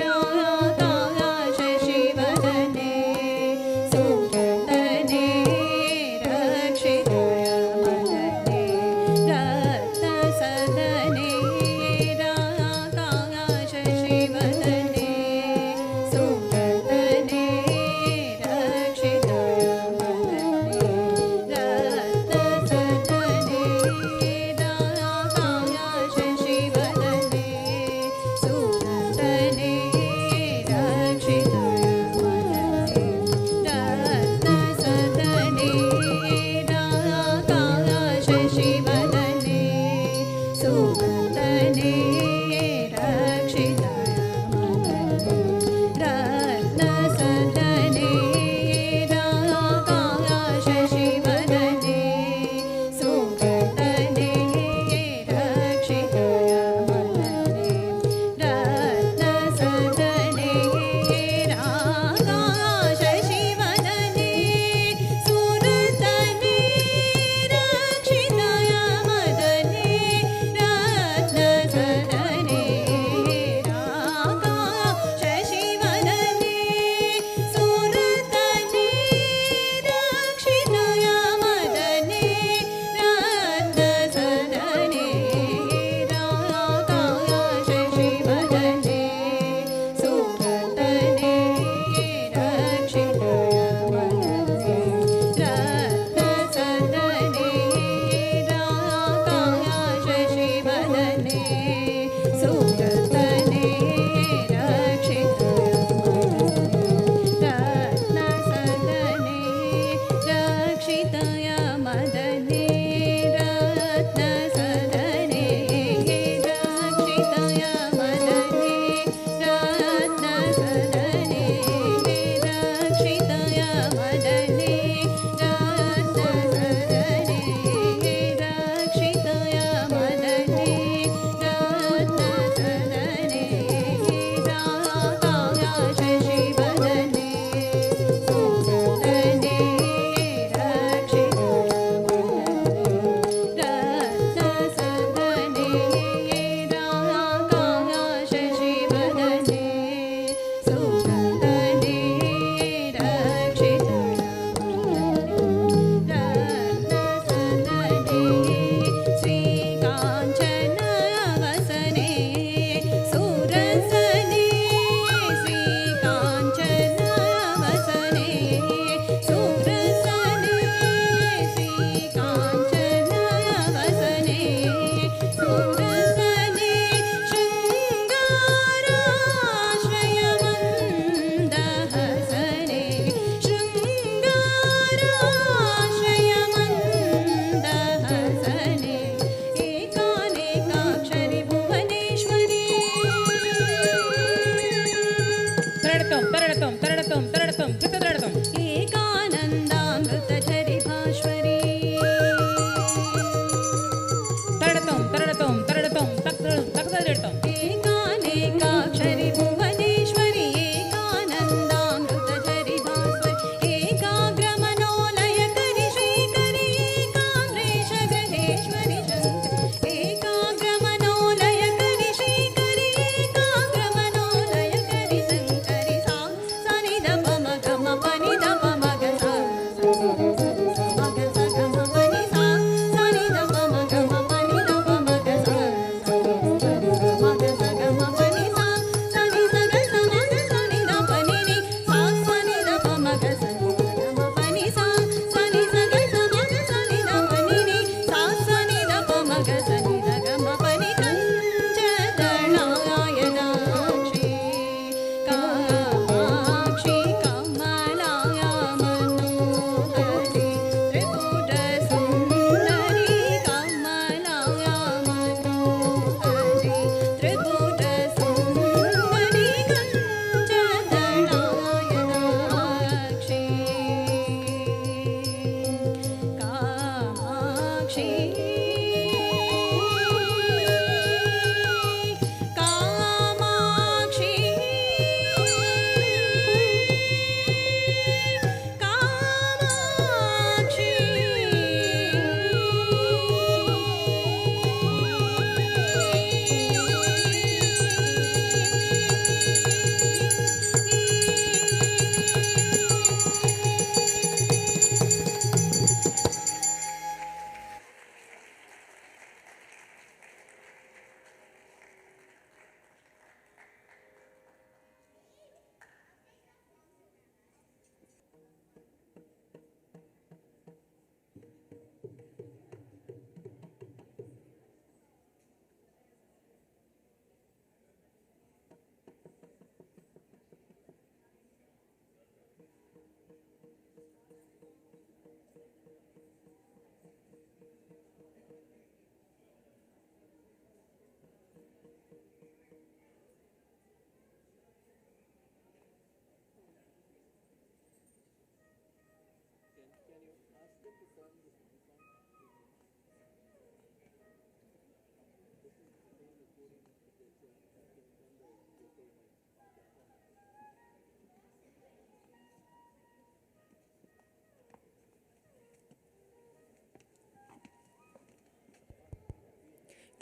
ರಾಗಾಯ ಶಶಿವದನೆ ಸುರತನೆ ರಕ್ಷಿತಯ ಮದನೆ ರತ್ನ ಸದನೆ ರಾಗಾಯ ಶಶಿವದನೆ ಸುರತನೆ ರಕ್ಷಿತಯ ಮದನೆ ರತ್ನ ಸದನೆ ರಾಗಾಯ ಶಶಿವದನೆ ಸುರತನೆ ರಕ್ಷಿತಯ ಮದನೆ ರತ್ನ ಸದನೆ ರಾಗಾಯ ಶಶಿವದನೆ ಸುರತನೆ ರಕ್ಷಿತಯ ಮದನೆ ರತ್ನ ಸದನೆ ರಾಗಾಯ ಶಶಿವದನೆ ಸುರತನೆ ರಕ್ಷಿತಯ ಮದನೆ ರತ್ನ ಸದನೆ ರಾಗಾಯ ಶಶಿವದನೆ ಸುರತನೆ ರಕ್ಷಿತಯ ಮದನೆ ರತ್ನ ಸದನೆ ರಾಗಾಯ ಶಶಿವದನೆ ಸುರತನೆ ರಕ್ಷಿತಯ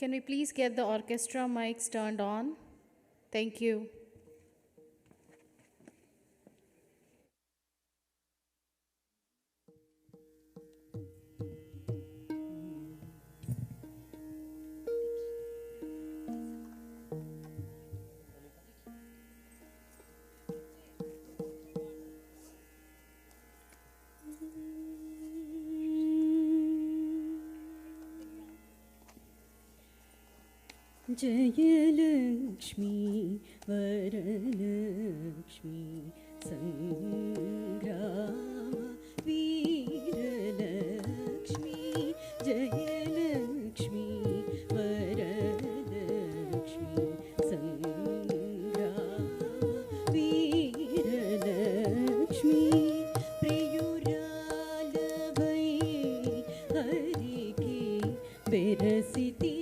Can we please get the orchestra mics turned on? Thank you. Jayalakshmi Varalakshmi संग्राम वीरलक्ष्मी जयलक्ष्मी वरलक्ष्मी संग्राम वीरलक्ष्मी प्रियुरालभै हरिके बेरसिति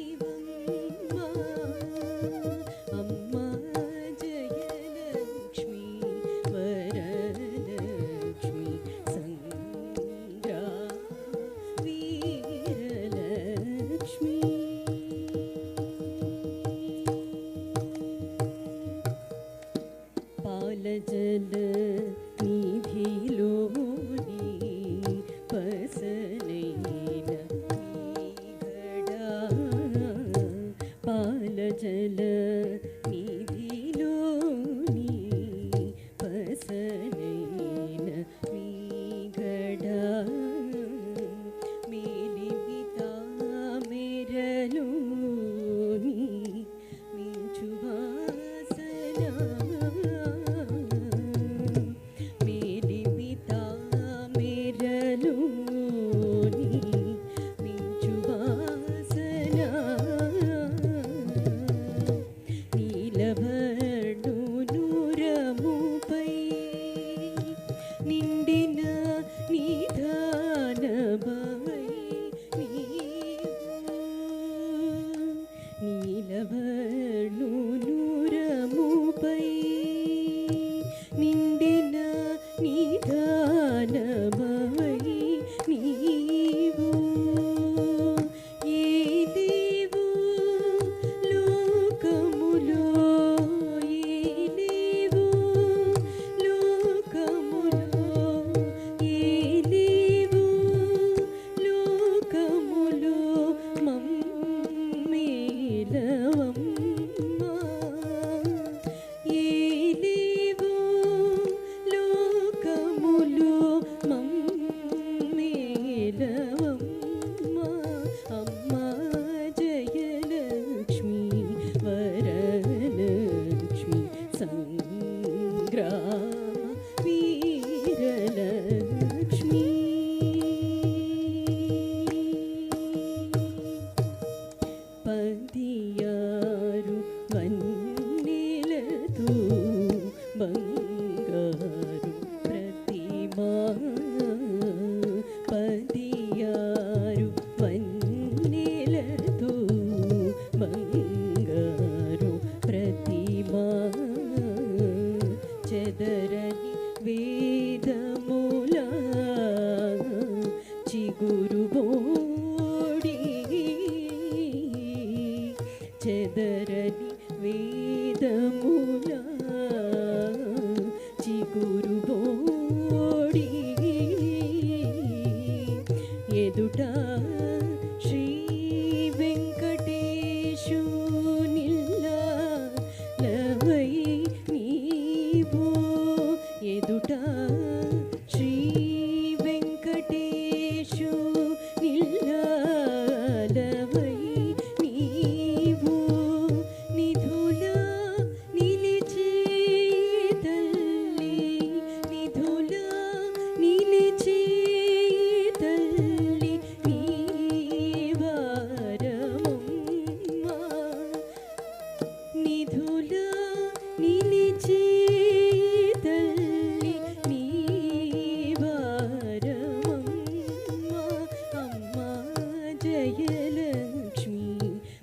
जयलक्ष्मी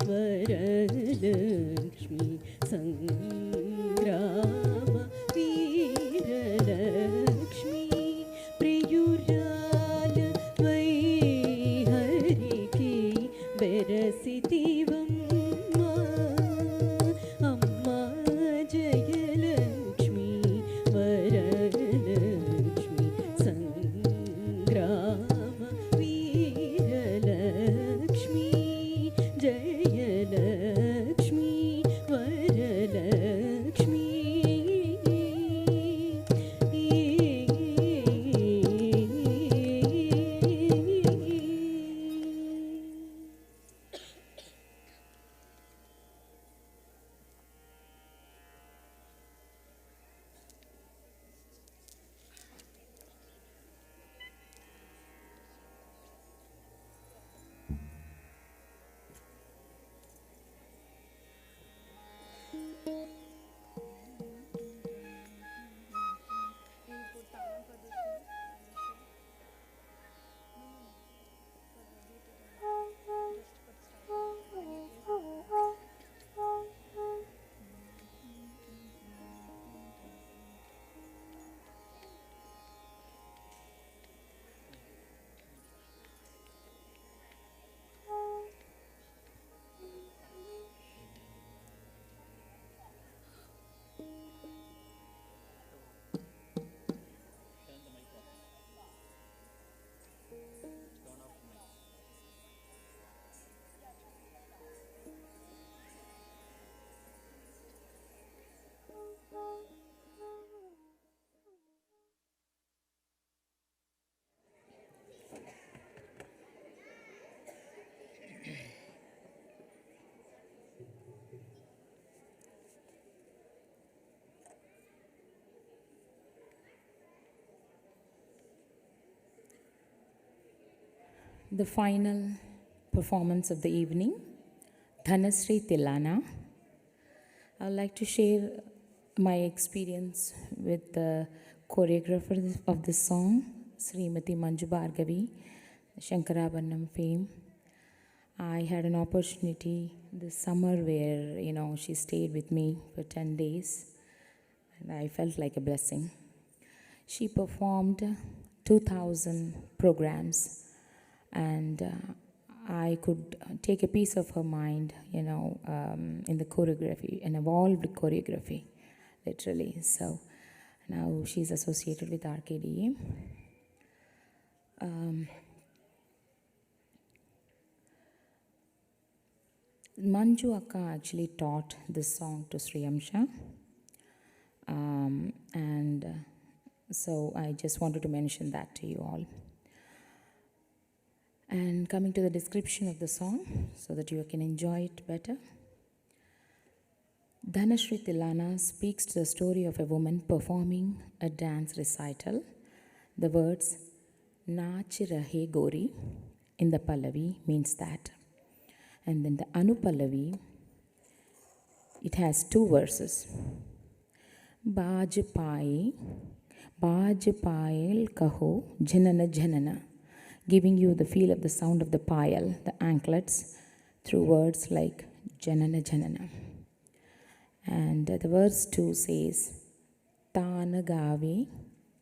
वरलक्ष्मी सङ्ग्राम वीरलक्ष्मी प्रियुराल वै हरिके बेरसितिवम्मा अम्मा जयलक्ष्मी वरलक्ष्मी सङ्ग्राम Veerlakshmi Jayalakshmi Varalakshmi The final performance of the evening, Dhanasri Tilana. I would like to share my experience with the choreographer of this song, Srimati Manju Bhargavi, Shankarabharanam fame. I had an opportunity this summer where, she stayed with me for 10 days and I felt like a blessing. She performed 2,000 programs and I could take a piece of her mind, in the choreography, an evolved choreography, literally. So now she's associated with RKDA. Manju Akka actually taught this song to Sri Amsha. So I just wanted to mention that to you all. And coming to the description of the song, so that you can enjoy it better. Dhanasri Tilana speaks to the story of a woman performing a dance recital. The words Nach Rahe Gori in the Pallavi means that. And then the Anupallavi, it has 2 verses. Baaj Payel Kaho Janana Janana, giving you the feel of the sound of the payal, the anklets, through words like Janana Janana. And the verse 2 says, Tana Gave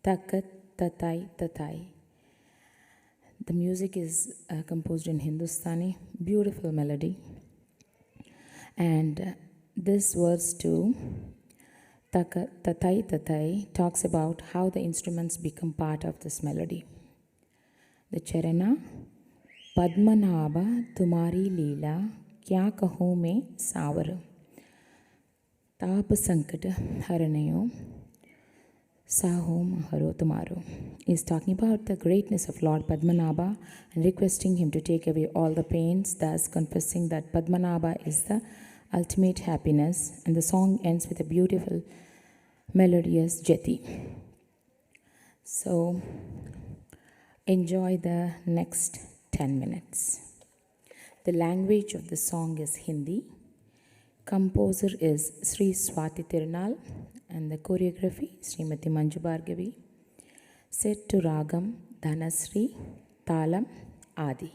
Takat Tatai Tatai. The music is composed in Hindustani, beautiful melody. And this verse 2, Takat Tatai Tatai, talks about how the instruments become part of this melody. The Charana, Padmanabha Tumari Leela, Kya Kaho Me Savar. Taap Sankat Haranayo, Sahom Haro Tumaro, is talking about the greatness of Lord Padmanabha and requesting him to take away all the pains, thus confessing that Padmanabha is the ultimate happiness. And the song ends with a beautiful, melodious Jati. So, enjoy the next 10 minutes. The language of the song is Hindi. Composer is Sri Swati Tirunal and the choreography Srimati Manju Bhargavi. Set to Ragam Dhanasri Talam Adi.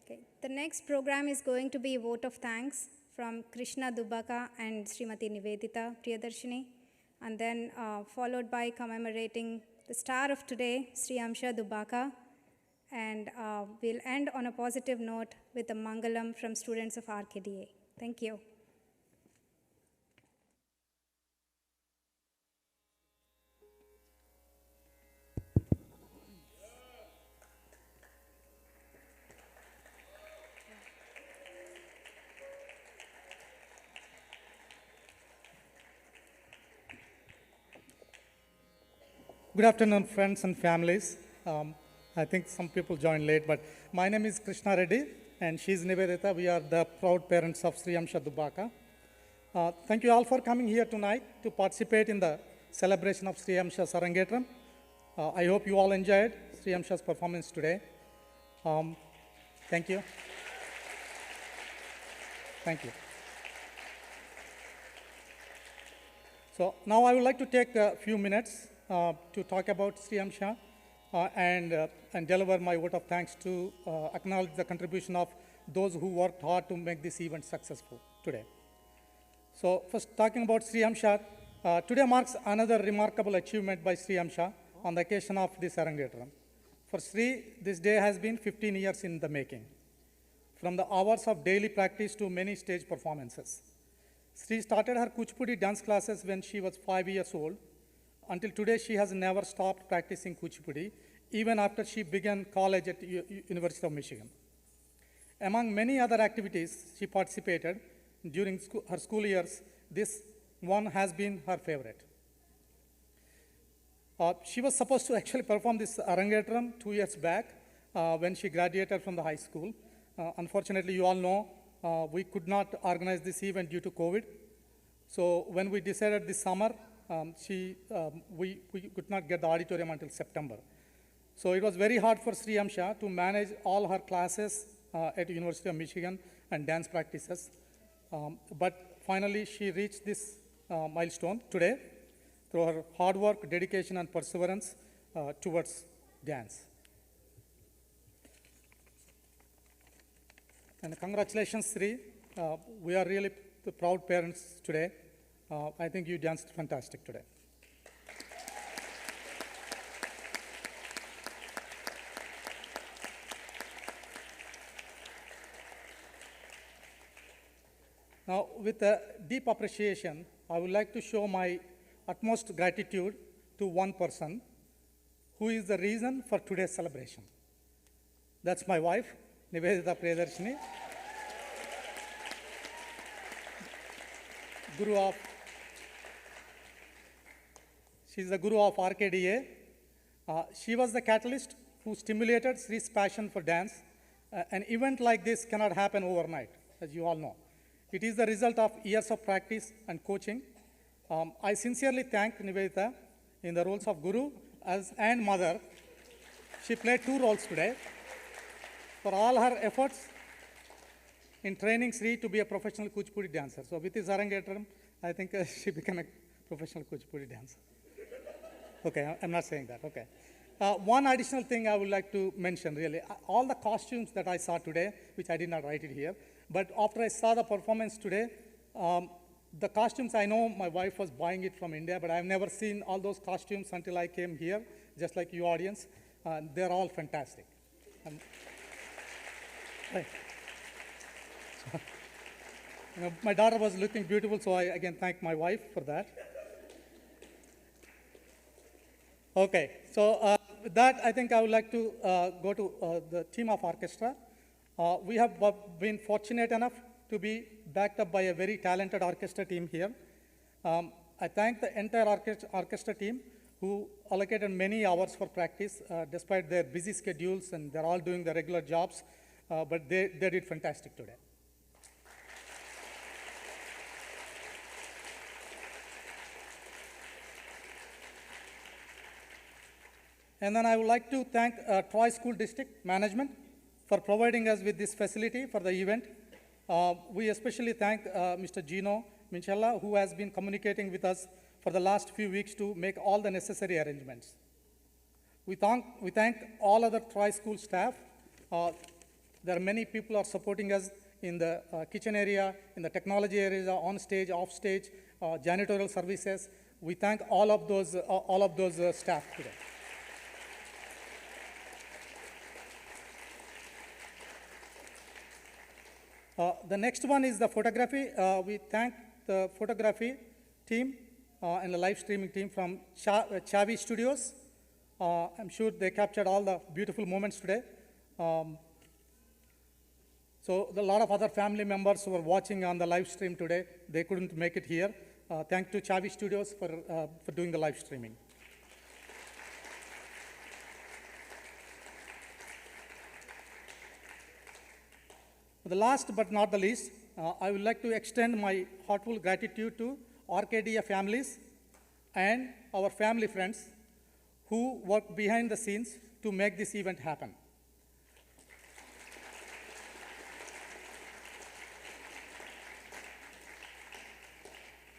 Okay. The next program is going to be Vote of Thanks from Krishna Dubaka and Srimati Nivedita Priyadarshini, and then followed by commemorating the star of today, Sri Amsha Dubaka, and we'll end on a positive note with a Mangalam from students of RKDA. Thank you. Good afternoon, friends and families. I think some people joined late, but my name is Krishna Reddy, and she's Nivedita. We are the proud parents of Sri Amsha Dubaka. Thank you all for coming here tonight to participate in the celebration of Sri Amsha's Arangetram. I hope you all enjoyed Sri Amsha's performance today. Thank you. Thank you. So now I would like to take a few minutes to talk about Sri Amsha and deliver my vote of thanks to acknowledge the contribution of those who worked hard to make this event successful today. So first talking about Sri Amsha, today marks another remarkable achievement by Sri Amsha on the occasion of this Arangetram. For Sri, this day has been 15 years in the making, from the hours of daily practice to many stage performances. Sri started her Kuchipudi dance classes when she was 5 years old. Until today, she has never stopped practicing Kuchipudi, even after she began college at University of Michigan. Among many other activities she participated during her school years, this one has been her favorite. She was supposed to actually perform this Arangetram 2 years back when she graduated from the high school. Unfortunately, you all know we could not organize this event due to COVID. So when we decided this summer, we could not get the auditorium until September. So it was very hard for Sri Amsha to manage all her classes at University of Michigan and dance practices. But finally, she reached this milestone today through her hard work, dedication, and perseverance towards dance. And congratulations, Sri. We are really the proud parents today. I think you danced fantastic today. Now, with a deep appreciation, I would like to show my utmost gratitude to one person who is the reason for today's celebration. That's my wife, Nivedita Priyadarshini, she's the guru of RKDA. She was the catalyst who stimulated Sri's passion for dance. An event like this cannot happen overnight, as you all know. It is the result of years of practice and coaching. I sincerely thank Nivedita in the roles of guru and mother. She played 2 roles today for all her efforts in training Sri to be a professional Kuchipudi dancer. So with this Arangetram, I think she became a professional Kuchipudi dancer. Okay, I'm not saying that, okay. One additional thing I would like to mention, really. All the costumes that I saw today, which I did not write it here, but after I saw the performance today, the costumes, I know my wife was buying it from India, but I've never seen all those costumes until I came here, just like you audience. They're all fantastic. Right. My daughter was looking beautiful, so I again thank my wife for that. Okay, so with that, I think I would like to go to the team of orchestra. We have been fortunate enough to be backed up by a very talented orchestra team here. I thank the entire orchestra team who allocated many hours for practice despite their busy schedules, and they're all doing their regular jobs, but they did fantastic today. And then I would like to thank Troy School District Management for providing us with this facility for the event. We especially thank Mr. Gino Minchella, who has been communicating with us for the last few weeks to make all the necessary arrangements. We thank all other Troy School staff There are many people are supporting us in the kitchen area, in the technology areas, on stage, off stage, janitorial services. We thank all of those staff today. The next one is the photography. We thank the photography team and the live streaming team from Chavi Studios. I'm sure they captured all the beautiful moments today. So a lot of other family members who were watching on the live stream today, they couldn't make it here. Thanks to Chavi Studios for doing the live streaming. The last but not the least, I would like to extend my heartfelt gratitude to Arcadia families and our family friends who work behind the scenes to make this event happen.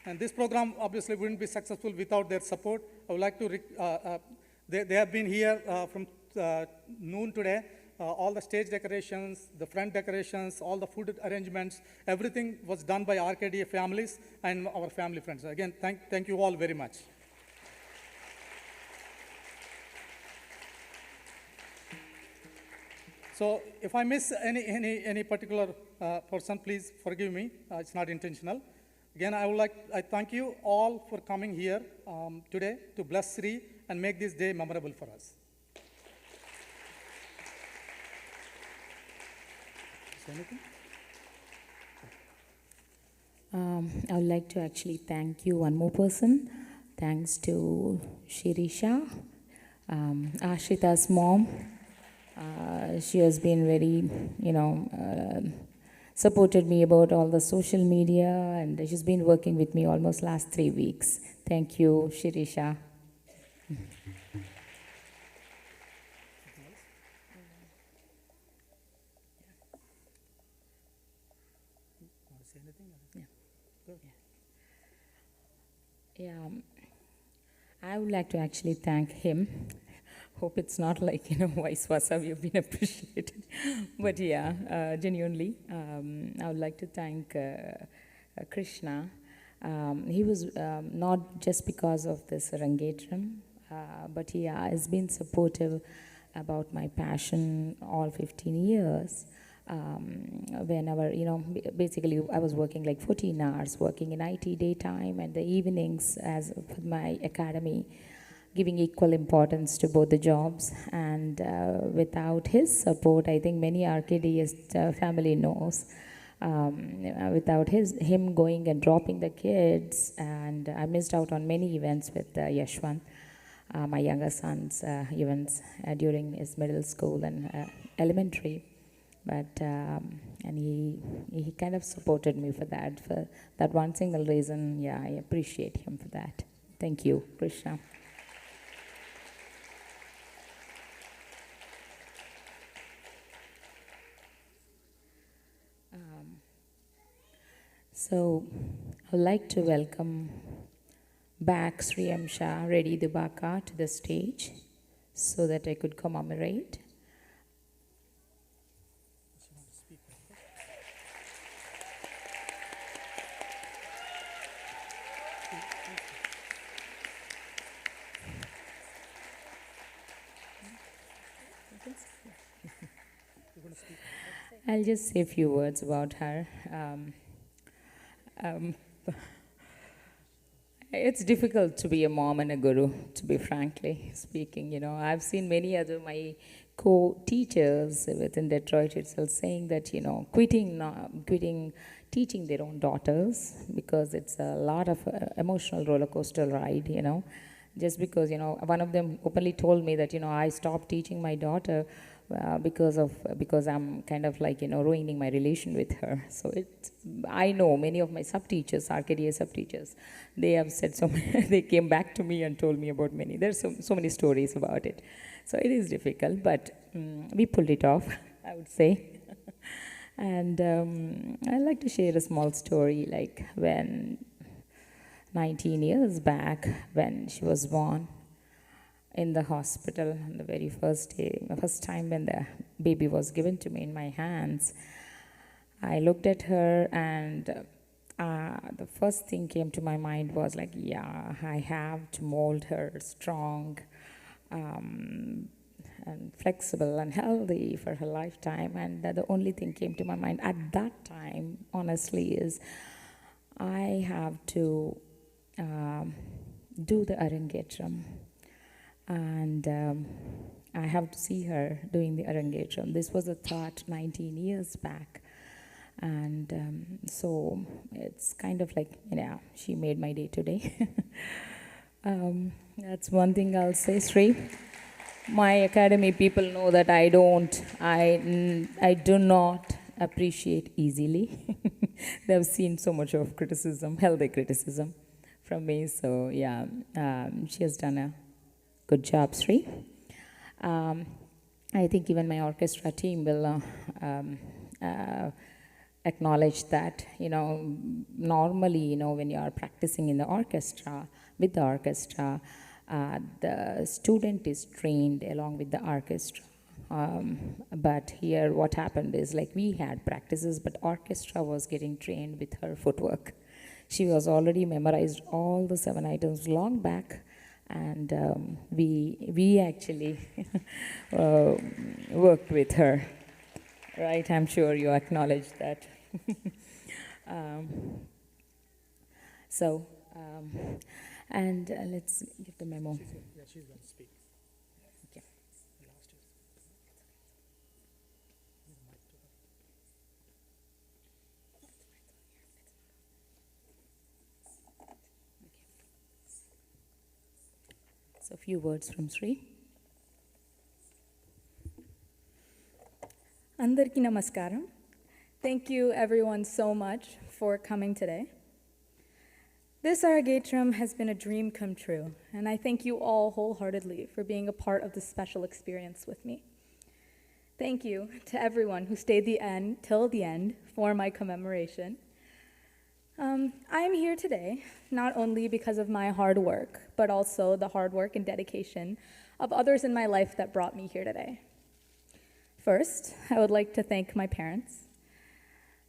And this program obviously wouldn't be successful without their support. I would like to, they have been here from noon today. All the stage decorations, the front decorations, all the food arrangements, everything was done by Arcadia families and our family friends. Again, thank you all very much. So if I miss any particular person, please forgive me. It's not intentional. Again, I thank you all for coming here today to bless Sri and make this day memorable for us. Anything? I would like to actually thank you, one more person. Thanks to Shirisha, Ashrita's mom. She has been very, supported me about all the social media, and she's been working with me almost last 3 weeks. Thank you, Shirisha. Yeah, I would like to actually thank him. Hope it's not like, vice versa, we've been appreciated. But yeah, genuinely, I would like to thank Krishna. He was not just because of this Arangetram, but he has been supportive about my passion all 15 years. Whenever, basically I was working like 14 hours, working in IT daytime and the evenings as with my academy, giving equal importance to both the jobs. And without his support, I think many Arcadiist family knows, without him going and dropping the kids, and I missed out on many events with Yashwant, my younger son's events during his middle school and elementary. But, and he kind of supported me for that one single reason. Yeah, I appreciate him for that. Thank you, Krishna. So, I'd like to welcome back Sri Amsha Reddy Dubaka to the stage so that I could commemorate. I'll just say a few words about her. It's difficult to be a mom and a guru, to be frankly speaking. I've seen many other my co-teachers within Detroit itself saying that, quitting teaching their own daughters because it's a lot of emotional roller coaster ride, Just because, one of them openly told me that, I stopped teaching my daughter because I'm kind of like, ruining my relation with her. So I know many of my sub-teachers, Arcadia sub-teachers, they have said so many, they came back to me and told me about many. There's so many stories about it. So it is difficult, but we pulled it off, I would say. And I'd like to share a small story, like when 19 years back, when she was born, in the hospital on the very first day, the first time when the baby was given to me in my hands. I looked at her, and the first thing came to my mind was like, yeah, I have to mold her strong and flexible and healthy for her lifetime. And the only thing came to my mind at that time, honestly, is I have to do the Arangetram. And I have to see her doing the Arangetram. This was a thought 19 years back. And so it's kind of like, she made my day today. That's one thing I'll say, Sri. My academy people know that I do not appreciate easily. They've seen so much of criticism, healthy criticism from me. So yeah, she has done a good job, Sri. I think even my orchestra team will acknowledge that, normally, when you are practicing in the orchestra, with the orchestra, the student is trained along with the orchestra. But here what happened is, like, we had practices, but orchestra was getting trained with her footwork. She was already memorized all the 7 items long back, and we actually worked with her. Right, I'm sure you acknowledge that. Let's give the memo. Yeah, she's going to speak. Okay. So, a few words from Sri. Andarki namaskaram. Thank you everyone so much for coming today. This Arangetram has been a dream come true, and I thank you all wholeheartedly for being a part of this special experience with me. Thank you to everyone who stayed till the end for my commemoration. I am here today not only because of my hard work, but also the hard work and dedication of others in my life that brought me here today. First, I would like to thank my parents.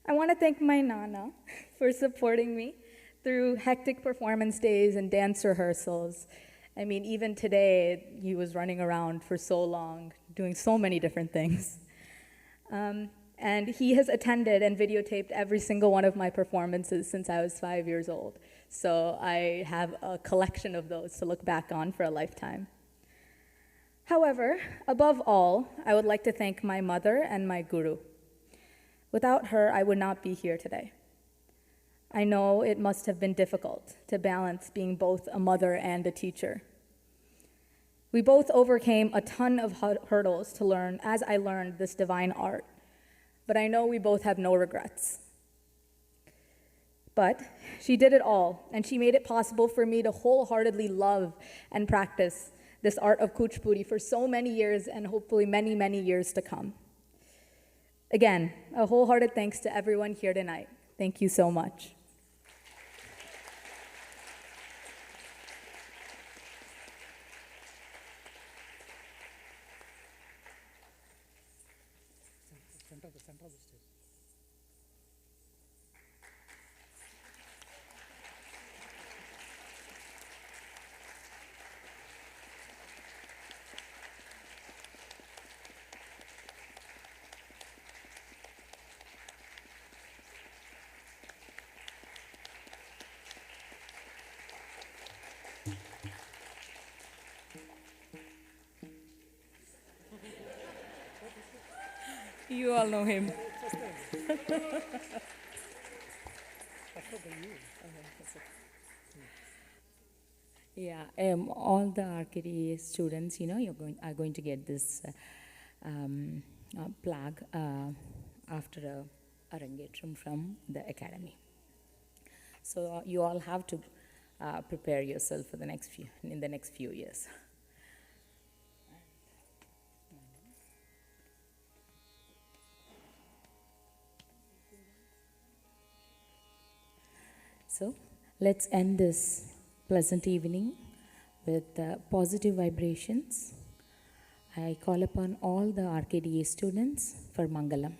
I want to thank my Nana for supporting me through hectic performance days and dance rehearsals. I mean, even today, he was running around for so long, doing so many different things. And he has attended and videotaped every single one of my performances since I was 5 years old. So I have a collection of those to look back on for a lifetime. However, above all, I would like to thank my mother and my guru. Without her, I would not be here today. I know it must have been difficult to balance being both a mother and a teacher. We both overcame a ton of hurdles to learn as I learned this divine art, but I know we both have no regrets. But she did it all, and she made it possible for me to wholeheartedly love and practice this art of Kuchipudi for so many years, and hopefully many, many years to come. Again, a wholehearted thanks to everyone here tonight. Thank you so much. Center of the stage. You all know him. Yeah, all the archery students, are going to get this plaque after a Arangetram from the academy. So you all have to prepare yourself for in the next few years. So let's end this pleasant evening with positive vibrations. I call upon all the RKDA students for Mangalam.